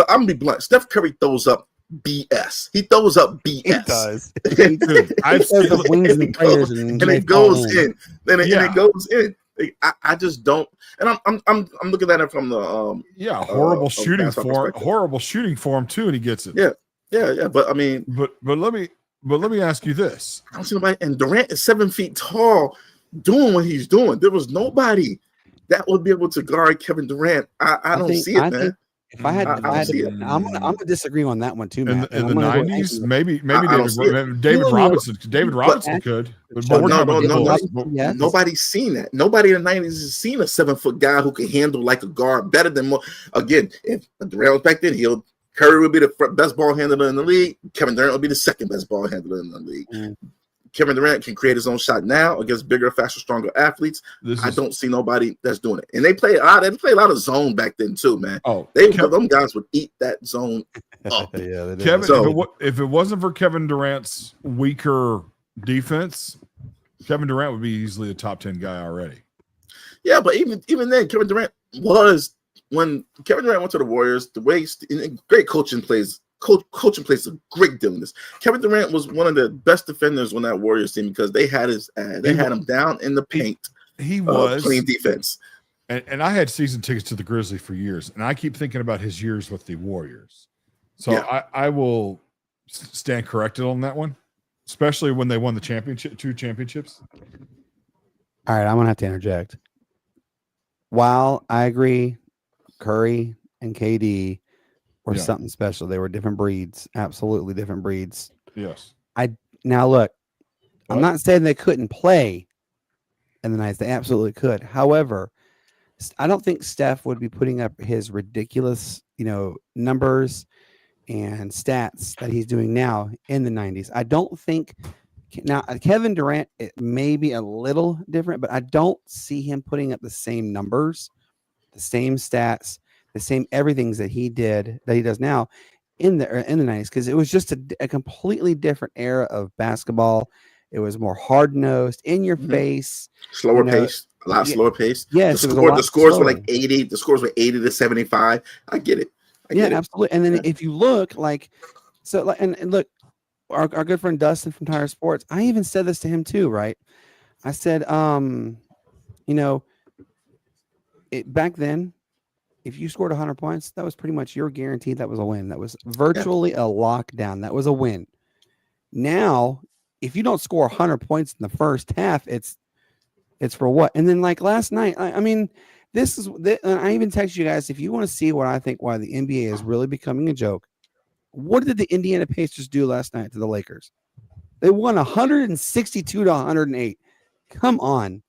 Speaker 5: I'm gonna be blunt. Steph Curry throws up BS. He throws up BS.
Speaker 2: He does.
Speaker 6: I've seen
Speaker 2: the wings and players,
Speaker 5: and it goes in. And it goes in. I just don't. And I'm looking at it from the
Speaker 6: horrible shooting form. Horrible shooting form too, and he gets it.
Speaker 5: Yeah. But I mean,
Speaker 6: but let me ask you this.
Speaker 5: I don't see nobody. And Durant is 7 feet tall, doing what he's doing. There was nobody that would be able to guard Kevin Durant. I don't see it, man.
Speaker 2: If I had, I'm gonna disagree on that one too, man.
Speaker 6: In the 90s, maybe David Robinson could. But
Speaker 5: nobody's seen that. Nobody in the 90s has seen a 7 foot guy who can handle like a guard better than more. Again, if Durant was back then, Curry would be the best ball handler in the league. Kevin Durant would be the second best ball handler in the league. Kevin Durant can create his own shot now against bigger, faster, stronger athletes. I don't see nobody that's doing it. And they play a lot of zone back then too, man. Them guys would eat that zone up.
Speaker 2: Yeah, they
Speaker 6: Kevin, if it wasn't for Kevin Durant's weaker defense, Kevin Durant would be easily a top 10 guy already.
Speaker 5: Yeah, but even then, Kevin Durant was, when Kevin Durant went to the Warriors, great coaching plays. Coaching plays a great deal in this. Kevin Durant was one of the best defenders on that Warriors team because they had him down in the paint.
Speaker 6: He was
Speaker 5: playing defense.
Speaker 6: And I had season tickets to the Grizzlies for years, and I keep thinking about his years with the Warriors. So I will stand corrected on that one, especially when they won the two championships.
Speaker 2: All right, I'm gonna have to interject. While I agree, Curry and KD were something special. They were different breeds, absolutely different breeds.
Speaker 6: Yes.
Speaker 2: Now look, I'm not saying they couldn't play in the nights. They absolutely could. However, I don't think Steph would be putting up his ridiculous, numbers and stats that he's doing now in the 90s. I don't think now Kevin Durant, it may be a little different, but I don't see him putting up the same numbers, the same stats, the same everything's that he does now in the 90s, because it was just a completely different era of basketball. It was more hard-nosed, in your face,
Speaker 5: slower pace, a lot slower pace.
Speaker 2: Yes,
Speaker 5: the scores were like 80. The scores were 80 to 75. I get it.
Speaker 2: Absolutely. And then if you look and look, our good friend Dustin from Tire Sports, I even said this to him too, right? I said, back then, if you scored 100 points, that was pretty much your guarantee. That was a win. That was virtually a lockdown. That was a win. Now, if you don't score 100 points in the first half, it's for what? And then like last night, I mean, I even texted you guys, if you want to see what I think why the NBA is really becoming a joke, what did the Indiana Pacers do last night to the Lakers? They won 162 to 108. Come on.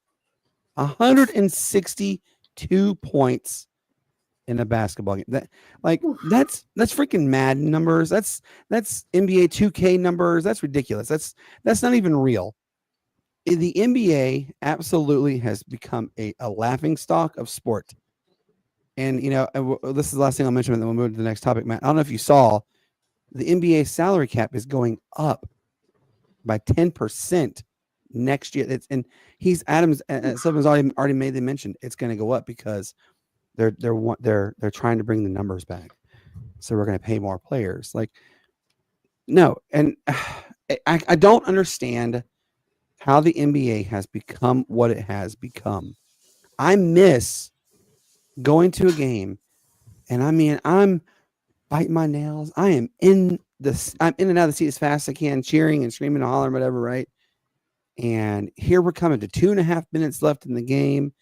Speaker 2: 162 points in a basketball game. That's freaking Madden numbers. That's NBA 2K numbers. That's ridiculous. That's not even real. the NBA absolutely has become a laughing stock of sport. And, this is the last thing I'll mention, and then we'll move to the next topic, Matt. I don't know if you saw, the NBA salary cap is going up by 10% next year. Adams Silverman's already made the mention it's going to go up because they're trying to bring the numbers back. So we're going to pay more players. Like, no, and I don't understand how the NBA has become what it has become. I miss going to a game, and I'm biting my nails. I'm in and out of the seat as fast as I can, cheering and screaming and hollering, whatever, right? And here we're coming to 2.5 minutes left in the game.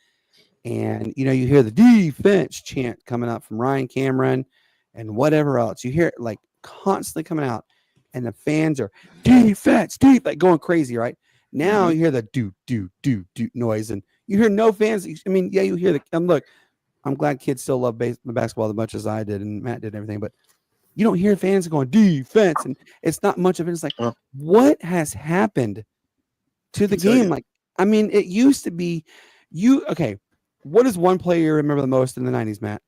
Speaker 2: And, you hear the defense chant coming out from Ryan Cameron and whatever else. You hear it like constantly coming out, and the fans are defense, like going crazy, right? Now you hear the do noise, and you hear no fans. I mean, yeah, you hear the look. I'm glad kids still love basketball as much as I did and Matt did and everything, but you don't hear fans going defense, and it's not much of it. It's like, what has happened to the game? Like, I mean, it used to be okay. What is one player you remember the most in the 90s, Matt?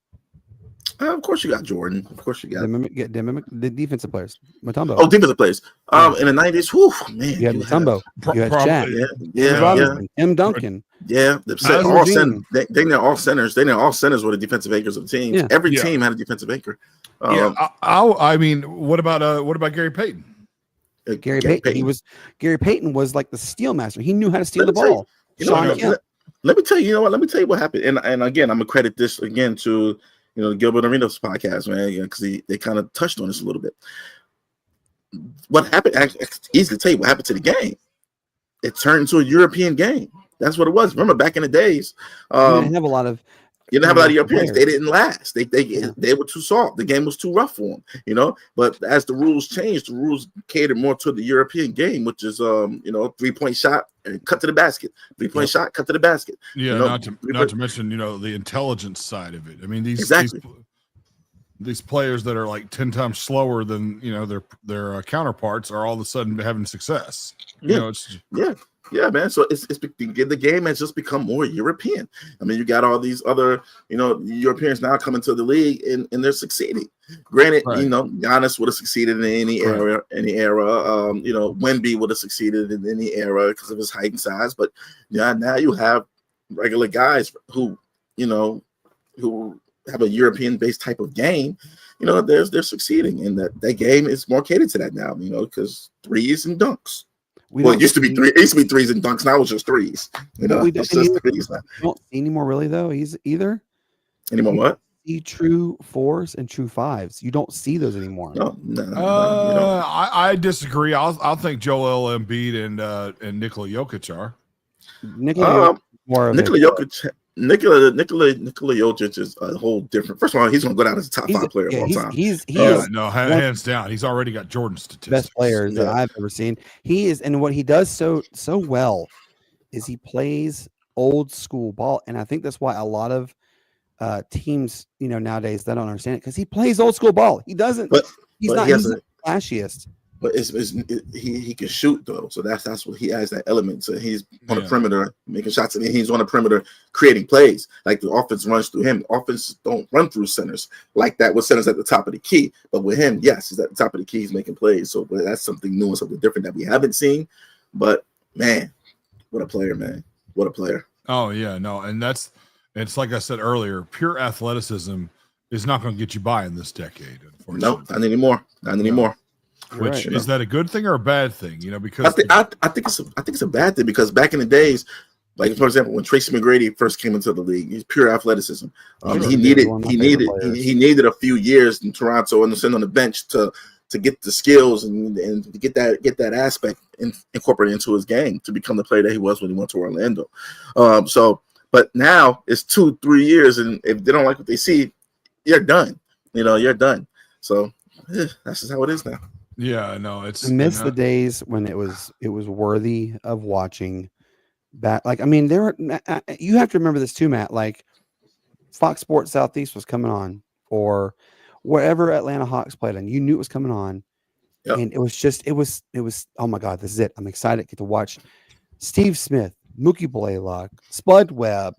Speaker 5: Of course you got Jordan. Of course you got
Speaker 2: the defensive players. Mutombo.
Speaker 5: Oh, defensive players. In the 90s, whew, man.
Speaker 2: You had Mutombo. You had Shaq.
Speaker 5: Yeah.
Speaker 2: Tim Duncan.
Speaker 5: Yeah. All centers. They all centers were the defensive anchors of the teams. Yeah. Every team had a defensive anchor.
Speaker 6: I mean, what about Gary Payton?
Speaker 2: Gary Payton was like the steal master. He knew how to steal the ball.
Speaker 5: Let me tell you, Let me tell you what happened. And again, I'm gonna credit this again to the Gilbert Arenas podcast, man, because they kind of touched on this a little bit. What happened? It's easy to tell you what happened to the game. It turned into a European game. That's what it was. Remember back in the days,
Speaker 2: you didn't have a lot of
Speaker 5: Europeans. They didn't last. They were too soft. The game was too rough for them, But as the rules changed, the rules catered more to the European game, which is 3-point shot and cut to the basket. 3-point shot, cut to the basket.
Speaker 6: Yeah, not to mention the intelligence side of it. I mean, these players that are like 10 times slower than their counterparts are all of a sudden having success.
Speaker 5: Yeah, man. So the game has just become more European. I mean, you got all these other, Europeans now coming to the league and they're succeeding. Granted,
Speaker 6: right.
Speaker 5: Giannis would have succeeded in any era. Wemby would have succeeded in any era because of his height and size. But now you have regular guys who have a European-based type of game. They're succeeding, and that game is more catered to that now. Because threes and dunks. It used to be threes and dunks. Now it's just threes. It's just threes now.
Speaker 2: You don't see anymore, really, though. He's either
Speaker 5: anymore. What?
Speaker 2: See true fours and true fives. You don't see those anymore.
Speaker 5: No.
Speaker 6: I disagree. I'll think Joel Embiid and Nikola Jokic are.
Speaker 2: Nikola
Speaker 5: Jokic. Nikola Jokic is a whole different. First of all, he's going to go down as a top 5 player of all time.
Speaker 2: He's
Speaker 6: hands down. He's already got Jordan statistics.
Speaker 2: Best players that I've ever seen. He is, and what he does so well is he plays old school ball, and I think that's why a lot of teams, nowadays they don't understand it because he plays old school ball. He doesn't. He's not the flashiest.
Speaker 5: But he can shoot though, so that's what he has, that element. So he's on the perimeter making shots, and he's on the perimeter creating plays. Like the offense runs through him. Offense don't run through centers like that with centers at the top of the key. But with him, yes, he's at the top of the key. He's making plays. So that's something new and something different that we haven't seen. But man, what a player, man! What a player!
Speaker 6: Oh yeah, no, and it's like I said earlier, pure athleticism is not going to get you by in this decade. Unfortunately,
Speaker 5: no, not anymore. Not anymore.
Speaker 6: Which is that a good thing or a bad thing? Because
Speaker 5: I think it's a bad thing, because back in the days, like for example, when Tracy McGrady first came into the league, he's pure athleticism. He needed a few years in Toronto and to sit on the bench to get the skills and to get that aspect incorporated into his game to become the player that he was when he went to Orlando. But now it's 2-3 years, and if they don't like what they see, you're done. You're done. So that's just how it is now.
Speaker 6: Yeah, no, I
Speaker 2: miss the days when it was worthy of watching back. Like, I mean, you have to remember this too, Matt. Like, Fox Sports Southeast was coming on, or wherever Atlanta Hawks played on. You knew it was coming on, and it was oh my God, this is it. I'm excited to get to watch Steve Smith, Mookie Blaylock, Spud Webb,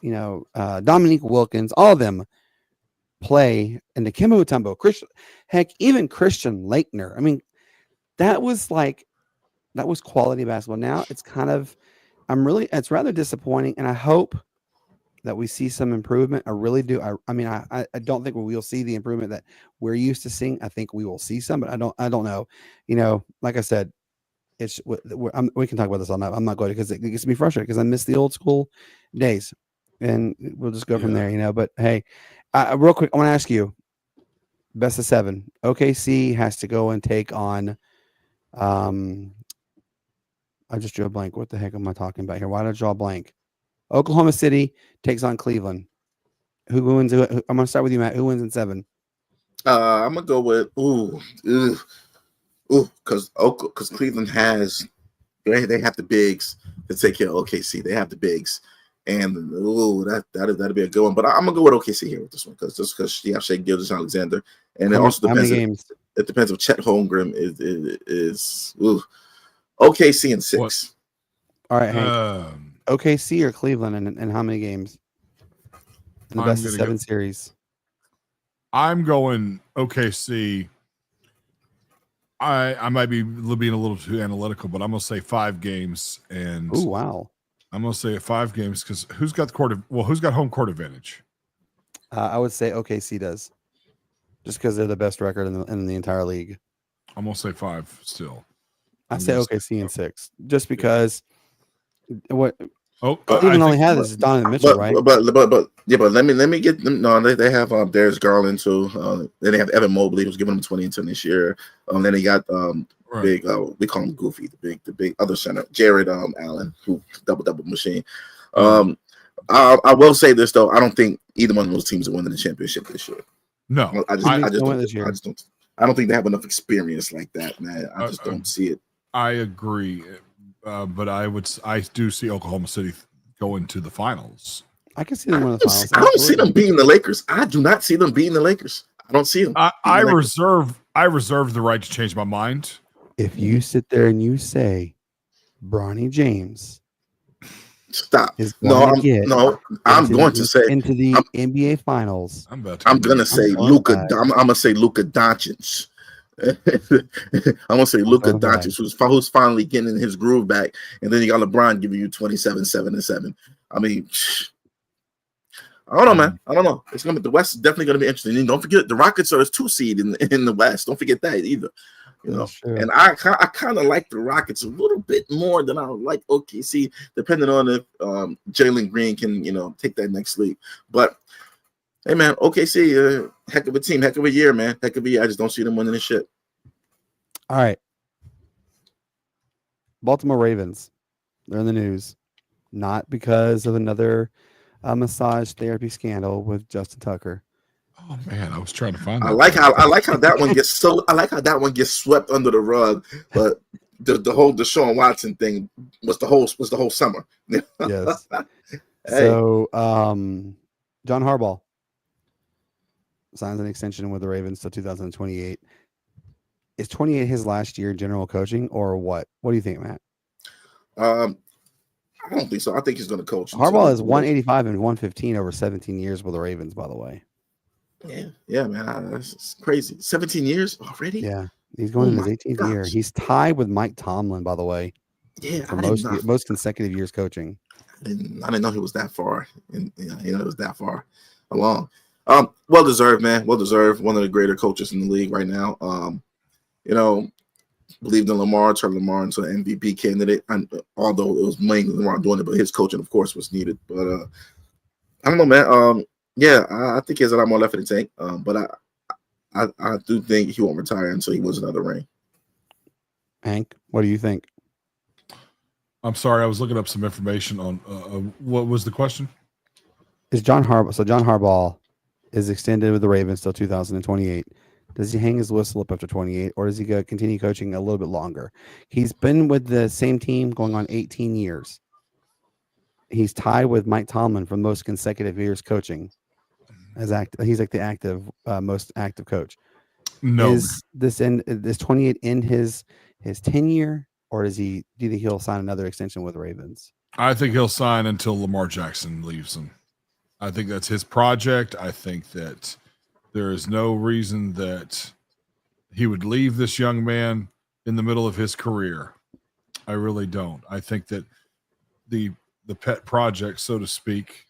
Speaker 2: Dominique Wilkins, all of them play in the Dikembe Mutombo, even Christian Laettner. I mean, that was quality basketball. Now it's it's rather disappointing, and I hope that we see some improvement. I really do. I don't think we will see the improvement that we're used to seeing. I think we will see some, but I don't know. Like I said, we can talk about this all night. I'm not going to, because it gets me frustrated because I miss the old school days, and we'll just go from there. But hey, real quick, I want to ask you, best of 7. OKC has to go and take on. I just drew a blank. What the heck am I talking about here? Why did I draw a blank? Oklahoma City takes on Cleveland. Who wins? I'm going to start with you, Matt. Who wins in 7?
Speaker 5: I'm gonna go with because Cleveland has they have the bigs to take care of OKC. They have the bigs, and that'll be a good one. But I'm gonna go with OKC here with this one because you have Shai Gilgeous-Alexander, and it also depends. It depends if Chet Holmgren is OKC in 6.
Speaker 6: What?
Speaker 2: All right, Hank. OKC or Cleveland, and how many games in the best of 7 series?
Speaker 6: I'm going OKC. I might be being a little too analytical, but I'm going to say 5 games. And
Speaker 2: oh wow,
Speaker 6: I'm going to say 5 games because who's got home court advantage?
Speaker 2: I would say OKC does, just because they're the best record in the entire league.
Speaker 6: I'm going to say 5 still.
Speaker 2: I say OKC in 6, just because what.
Speaker 6: Oh,
Speaker 2: Cleveland only had this is Donovan Mitchell, right?
Speaker 5: But let me get them. No, they have Darius Garland too. Then they have Evan Mobley, who's giving them 20 and 10 this year. Then they got big. We call him Goofy, the big other center, Jared Allen, who double machine. I will say this though, I don't think either one of those teams are winning the championship this year.
Speaker 6: No,
Speaker 5: I don't think they have enough experience like that, man. I just don't see it.
Speaker 6: I agree. But I do see Oklahoma City going to the finals.
Speaker 2: I can see them in the finals.
Speaker 5: I don't see them beating the Lakers. I do not see them beating the Lakers. I don't see them.
Speaker 6: I reserve the right to change my mind.
Speaker 2: If you sit there and you say Bronny James,
Speaker 5: stop.
Speaker 2: I'm
Speaker 5: going to say
Speaker 2: into the NBA finals.
Speaker 5: I'm gonna say Luka. I'm gonna say Luka Doncic. I'm gonna say Luka Doncic, who's finally getting his groove back, and then you got LeBron giving you 27, 7 and 7. I mean, I don't know, man. I don't know. It's gonna be the West is definitely gonna be interesting. And don't forget the Rockets are 2 seed in the West. Don't forget that either. And I kind of like the Rockets a little bit more than I like OKC, depending on if Jalen Green can take that next leap. But hey, man, OKC, heck of a team, heck of a year, man. Heck of a year. I just don't see them winning this shit.
Speaker 2: All right. Baltimore Ravens. They're in the news. Not because of another massage therapy scandal with Justin Tucker.
Speaker 6: Oh, man, I was trying to find that.
Speaker 5: I like how that one gets I like how that one gets swept under the rug, but the whole Deshaun Watson thing was the whole summer.
Speaker 2: Yes. So John Harbaugh signs an extension with the Ravens till 2028. Is 28 his last year general coaching or what? What do you think, Matt? I
Speaker 5: don't think so. I think he's going to coach.
Speaker 2: Harbaugh is 185 and 115 over 17 years with the Ravens, by the way.
Speaker 5: Yeah, man. That's crazy. 17 years already?
Speaker 2: Yeah. He's going in his 18th year. He's tied with Mike Tomlin, by the way.
Speaker 5: Yeah.
Speaker 2: For most consecutive years coaching.
Speaker 5: I didn't know he was that far. And it was that far along. Well deserved, man. Well deserved. One of the greater coaches in the league right now. Believed in Lamar, turned Lamar into an MVP candidate. Although it was mainly Lamar doing it, but his coaching, of course, was needed. But I don't know, man. I think he has a lot more left in the tank. But I do think he won't retire until he wins another ring.
Speaker 2: Hank, what do you think?
Speaker 6: I'm sorry, I was looking up some information on what was the question?
Speaker 2: Is John Harbaugh? So John Harbaugh is extended with the Ravens till 2028. Does he hang his whistle up after 28, or does he go continue coaching a little bit longer? He's been with the same team going on 18 years. He's tied with Mike Tomlin for most consecutive years coaching. He's like the most active coach.
Speaker 6: No,
Speaker 2: is this 28 in his tenure, or do you think he'll sign another extension with Ravens?
Speaker 6: I think he'll sign until Lamar Jackson leaves him. I think that's his project. I think that there is no reason that he would leave this young man in the middle of his career. I really don't. I think that the pet project, so to speak,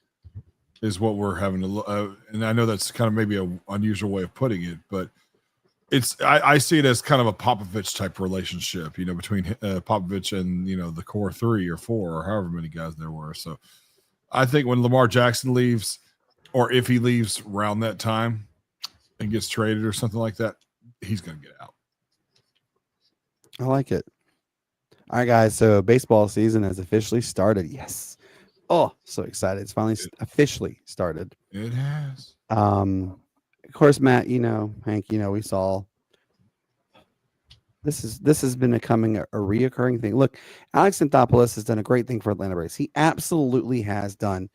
Speaker 6: is what we're having to look. And I know that's kind of maybe an unusual way of putting it, but I see it as kind of a Popovich type relationship, between Popovich and, the core 3 or 4 or however many guys there were. So I think when Lamar Jackson leaves, or if he leaves around that time and gets traded or something like that, he's going to get out.
Speaker 2: I like it. All right, guys. So baseball season has officially started. Yes. Oh, so excited. It's finally officially started.
Speaker 6: It has.
Speaker 2: Of course, Matt, Hank, we saw this has been becoming a reoccurring thing. Look, Alex Anthopoulos has done a great thing for Atlanta Braves. He absolutely has done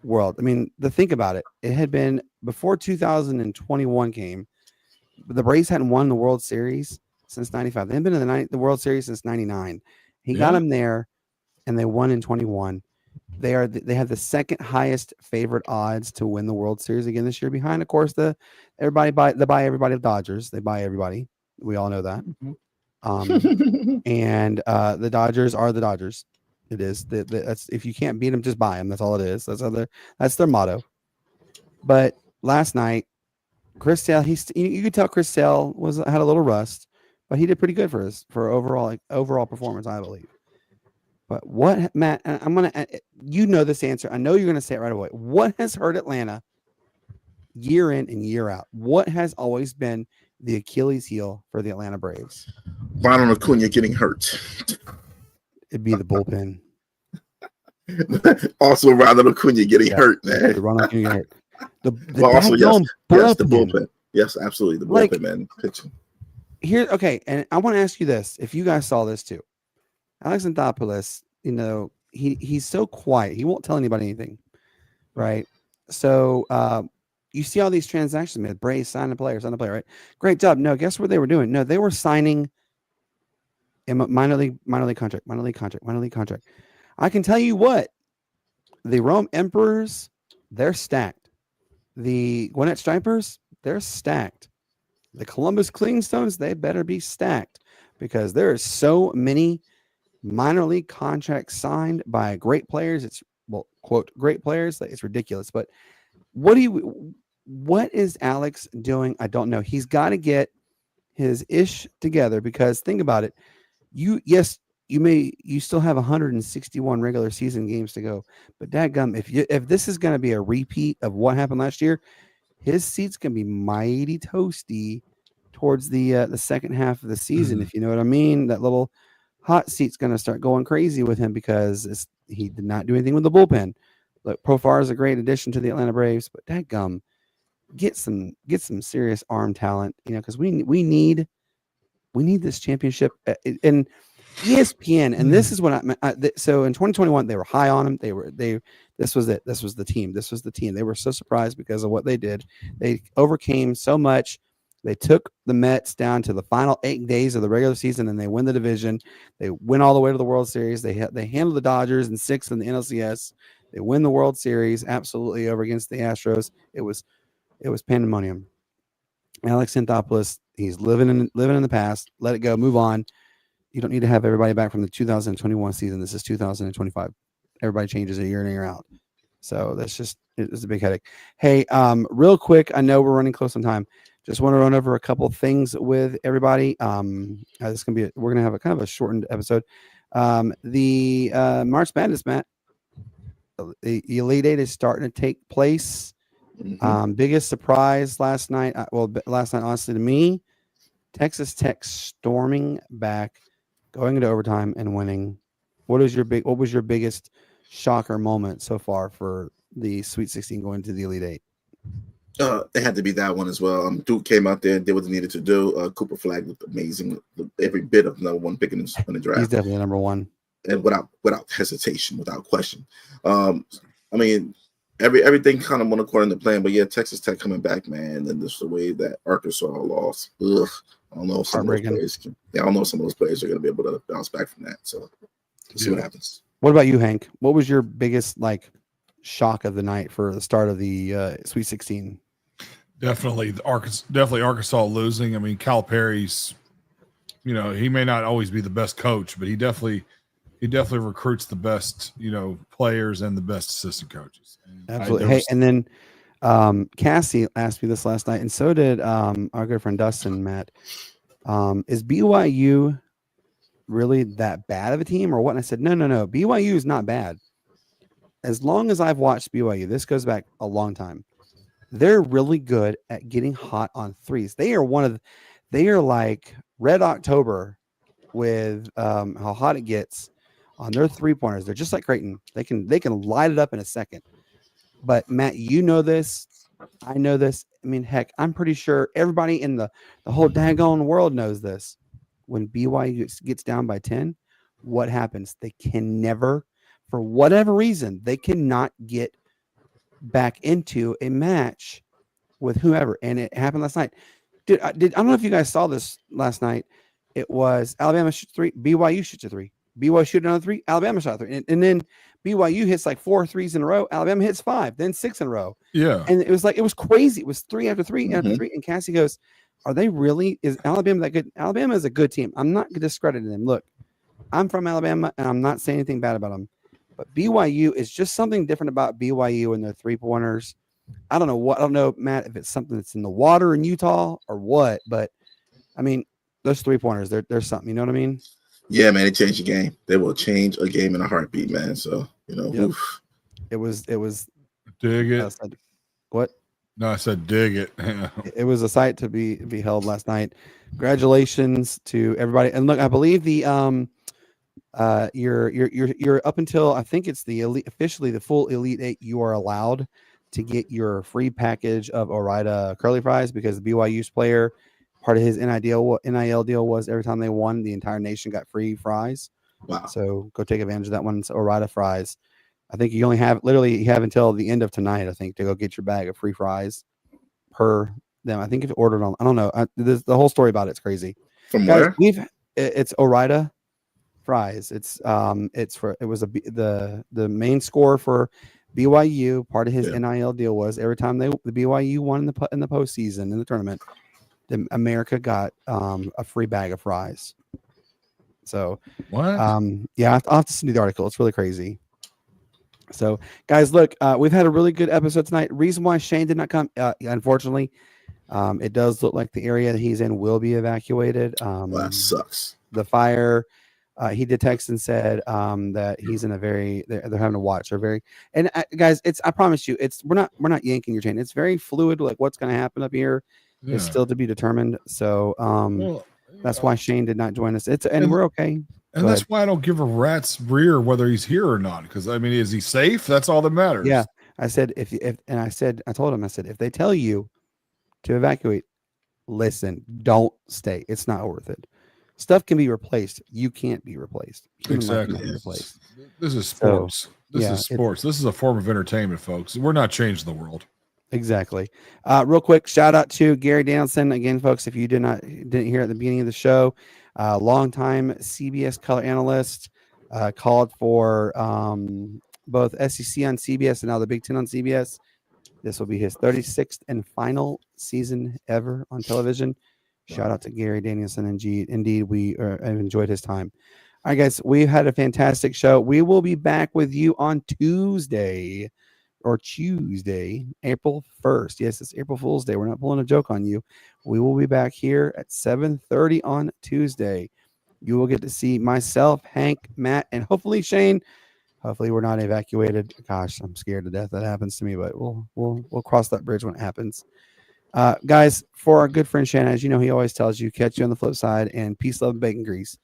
Speaker 2: think about it. It had been before 2021 came. The Braves hadn't won the World Series since 95. They hadn't been in the World Series since 99. He got them there, and they won in 21. They have the second highest favorite odds to win the World Series again this year, behind, of course, the Dodgers. They buy everybody. We all know that. And the Dodgers are the Dodgers. It is that's, if you can't beat them, just buy them. That's all it is. That's their motto. But last night, Chris Sale, you could tell Chris Sale had a little rust, but he did pretty good for overall performance, I believe. But what, Matt, I'm going to, this answer. I know you're going to say it right away. What has hurt Atlanta year in and year out? What has always been the Achilles heel for the Atlanta Braves?
Speaker 5: Ronald Acuna getting hurt.
Speaker 2: It'd be the bullpen.
Speaker 5: Also, Ronald Acuna getting hurt, man.
Speaker 2: The Ronald Acuna hurt. The
Speaker 5: bullpen. Yes, absolutely. The bullpen, man. Pitching.
Speaker 2: Okay, and I want to ask you this. If you guys saw this too. Alex Anthopoulos, he's so quiet. He won't tell anybody anything, right? So you see all these transactions made. Braves sign a player, right? Great job. No, guess what they were doing? No, they were signing a minor league contract. I can tell you what, the Rome Emperors, they're stacked. The Gwinnett Stripers, they're stacked. The Columbus Clingstones, they better be stacked, because there are so many minor league contracts signed by great players. It's quote great players. It's ridiculous. But what is Alex doing? I don't know. He's got to get his ish together, because think about it. You still have 161 regular season games to go, but dadgum, if this is going to be a repeat of what happened last year, his seat's going to be mighty toasty towards the second half of the season. If you know what I mean. That little hot seat's going to start going crazy with him, because he did not do anything with the bullpen. Look, Profar is a great addition to the Atlanta Braves, but dadgum, get some serious arm talent, because we need this championship. And ESPN, and this is what I meant. So in 2021, they were high on him. This was it. This was the team. They were so surprised because of what they did. They overcame so much. They took the Mets down to the final 8 days of the regular season, and they win the division. They win all the way to the World Series. They handled the Dodgers in 6 in the NLCS. They win the World Series absolutely over against the Astros. It was pandemonium. Alex Anthopoulos, he's living in the past. Let it go. Move on. You don't need to have everybody back from the 2021 season. This is 2025. Everybody changes a year in and year out. So it's a big headache. Hey, real quick, I know we're running close on time. Just want to run over a couple things with everybody. We're gonna have a kind of a shortened episode. The March Madness, Matt. The Elite Eight is starting to take place. Biggest surprise last night. Honestly, to me, Texas Tech storming back, going into overtime and winning. What was your biggest shocker moment so far for the Sweet 16 going to the Elite Eight?
Speaker 5: It had to be that one as well. Duke came out there and did what they needed to do. Cooper Flag looked amazing. Every bit of number one pick in the draft.
Speaker 2: He's definitely number one.
Speaker 5: And without hesitation, without question. everything kind of went according to plan. But yeah, Texas Tech coming back, man. And then just the way that Arkansas lost. Ugh. I don't know if some of those players can. Yeah, I don't know if some of those players are going to be able to bounce back from that. So we'll see what happens.
Speaker 2: What about you, Hank? What was your biggest shock of the night for the start of the Sweet 16?
Speaker 6: Definitely Arkansas losing. I mean, Calipari's, he may not always be the best coach, but he definitely recruits the best, players and the best assistant coaches.
Speaker 2: Absolutely. Hey, and then Cassie asked me this last night, and so did our good friend Dustin, Matt. Is BYU really that bad of a team or what? And I said, no. BYU is not bad. As long as I've watched BYU, this goes back a long time. They're really good at getting hot on threes. They are like Red October with how hot it gets on their 3-pointers. They're just like Creighton. They can light it up in a second. But Matt, you know this. I know this. I mean, heck, I'm pretty sure everybody in the whole daggone world knows this. When BYU gets down by 10, what happens? They can never, for whatever reason, they cannot get back into a match with whoever. And it happened last night. I don't know if you guys saw this last night. It was Alabama shoots 3, BYU shoots a 3. BYU shoots another 3, Alabama shot 3. And then BYU hits like 4 threes in a row. Alabama hits 5, then 6 in a row.
Speaker 6: Yeah.
Speaker 2: And it was crazy. It was 3 after 3 after 3. And Cassie goes, are they really? Is Alabama that good? Alabama is a good team. I'm not discrediting them. Look, I'm from Alabama, and I'm not saying anything bad about them. But BYU is just something different about BYU and their 3-pointers. I don't know, Matt, if it's something that's in the water in Utah or what. But, I mean, those 3-pointers, there's something. You know what I mean?
Speaker 5: Yeah, man, they changed the game. They will change a game in a heartbeat, man. So, oof.
Speaker 2: It was
Speaker 6: dig it.
Speaker 2: What?
Speaker 6: No, I said dig it.
Speaker 2: It was a sight to be held last night. Congratulations to everybody. And look, I believe the you're up until I think it's the elite, officially the full Elite 8. You are allowed to get your free package of Orida curly fries because the BYU's player, part of his NIL deal was every time they won, the entire nation got free fries.
Speaker 5: Wow.
Speaker 2: So go take advantage of that one. It's Orida fries. I think you have until the end of tonight, I think, to go get your bag of free fries per them. I think if you ordered on, I don't know. The whole story about it's crazy.
Speaker 5: From where?
Speaker 2: It's Orida fries. It was the main score for BYU. Part of his NIL deal was every time the BYU won in the postseason in the tournament, America got a free bag of fries. So
Speaker 6: what?
Speaker 2: I'll have to send you the article. It's really crazy. So, guys, look, we've had a really good episode tonight. Reason why Shane did not come, unfortunately, it does look like the area that he's in will be evacuated.
Speaker 5: Well, that sucks.
Speaker 2: The fire, he did text and said that he's in they're having to watch. Guys, I promise you, we're not yanking your chain. It's very fluid. Like what's going to happen up here is still to be determined. So, that's why Shane did not join us. We're okay.
Speaker 6: And that's why I don't give a rat's rear whether he's here or not. Because I mean, is he safe? That's all that matters.
Speaker 2: Yeah. I said, I told him, if they tell you to evacuate, listen, don't stay. It's not worth it. Stuff can be replaced. You can't be replaced.
Speaker 6: Exactly.
Speaker 2: Be replaced.
Speaker 6: This is sports. This is sports. This is a form of entertainment, folks. We're not changing the world.
Speaker 2: Exactly. Real quick, shout out to Gary Danielson again, folks. If you didn't hear at the beginning of the show, longtime CBS color analyst, called for both SEC on CBS and now the Big Ten on CBS. This will be his 36th and final season ever on television. Shout out to Gary Danielson. Indeed, we have enjoyed his time. All right, guys, we've had a fantastic show. We will be back with you on Tuesday, April 1st. Yes, it's April Fool's Day. We're not pulling a joke on you. We will be back here at 7:30 on Tuesday. You will get to see myself, Hank, Matt, and hopefully Shane. Hopefully we're not evacuated. Gosh, I'm scared to death that happens to me, but we'll cross that bridge when it happens. Guys, for our good friend Shane, as you know, he always tells you, catch you on the flip side, and peace, love, and bacon grease.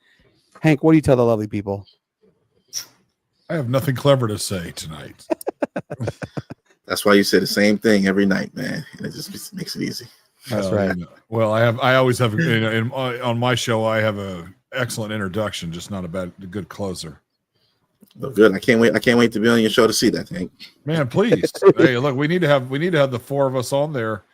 Speaker 2: Hank, what do you tell the lovely people?
Speaker 6: I have nothing clever to say tonight.
Speaker 5: That's why you say the same thing every night, man. And it just makes it easy.
Speaker 2: That's right.
Speaker 6: Well, I always have on my show. I have a excellent introduction, just not a good closer.
Speaker 5: Oh, good. I can't wait to be on your show to see that thing.
Speaker 6: Man, please. Hey, look, we need to have the four of us on there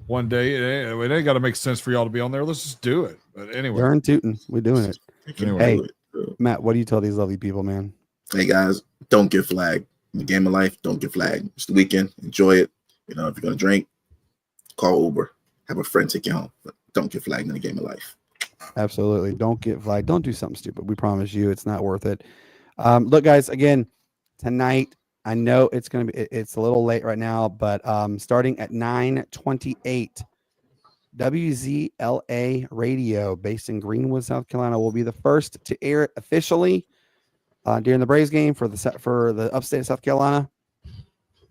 Speaker 6: one day. It ain't got to make sense for y'all to be on there. Let's just do it. But anyway,
Speaker 2: Darn tootin', we're doing it.
Speaker 5: Anyway,
Speaker 2: Hey,
Speaker 5: do it.
Speaker 2: Matt, what do you tell these lovely people, man?
Speaker 5: Hey guys, don't get flagged. In the game of life, don't get flagged. It's the weekend. Enjoy it. You know, if you're gonna drink, call Uber. Have a friend take you home. But don't get flagged in the game of life.
Speaker 2: Absolutely. Don't get flagged. Don't do something stupid. We promise you it's not worth it. Look, guys, again, tonight, I know it's going to be, it's a little late right now, but starting at 9:28, WZLA Radio, based in Greenwood, South Carolina, will be the first to air it officially during the Braves game for the upstate of South Carolina.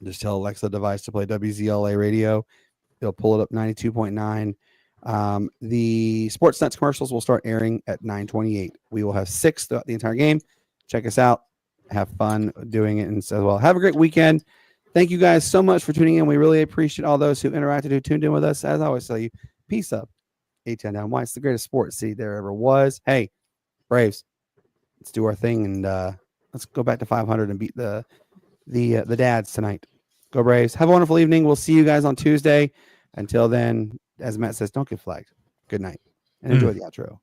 Speaker 2: Just tell Alexa device to play WZLA Radio. It'll pull it up 92.9. The Sportz Nutz commercials will start airing at 9:28. We will have 6 throughout the entire game. Check us out. Have fun doing it and as well. Have a great weekend. Thank you guys so much for tuning in. We really appreciate all those who interacted, who tuned in with us. As I always tell you, peace up. A-Town down. Why? It's the greatest sports city there ever was. Hey, Braves, let's do our thing and let's go back to 500 and beat the dads tonight. Go Braves. Have a wonderful evening. We'll see you guys on Tuesday. Until then, as Matt says, don't get flagged. Good night and enjoy the outro.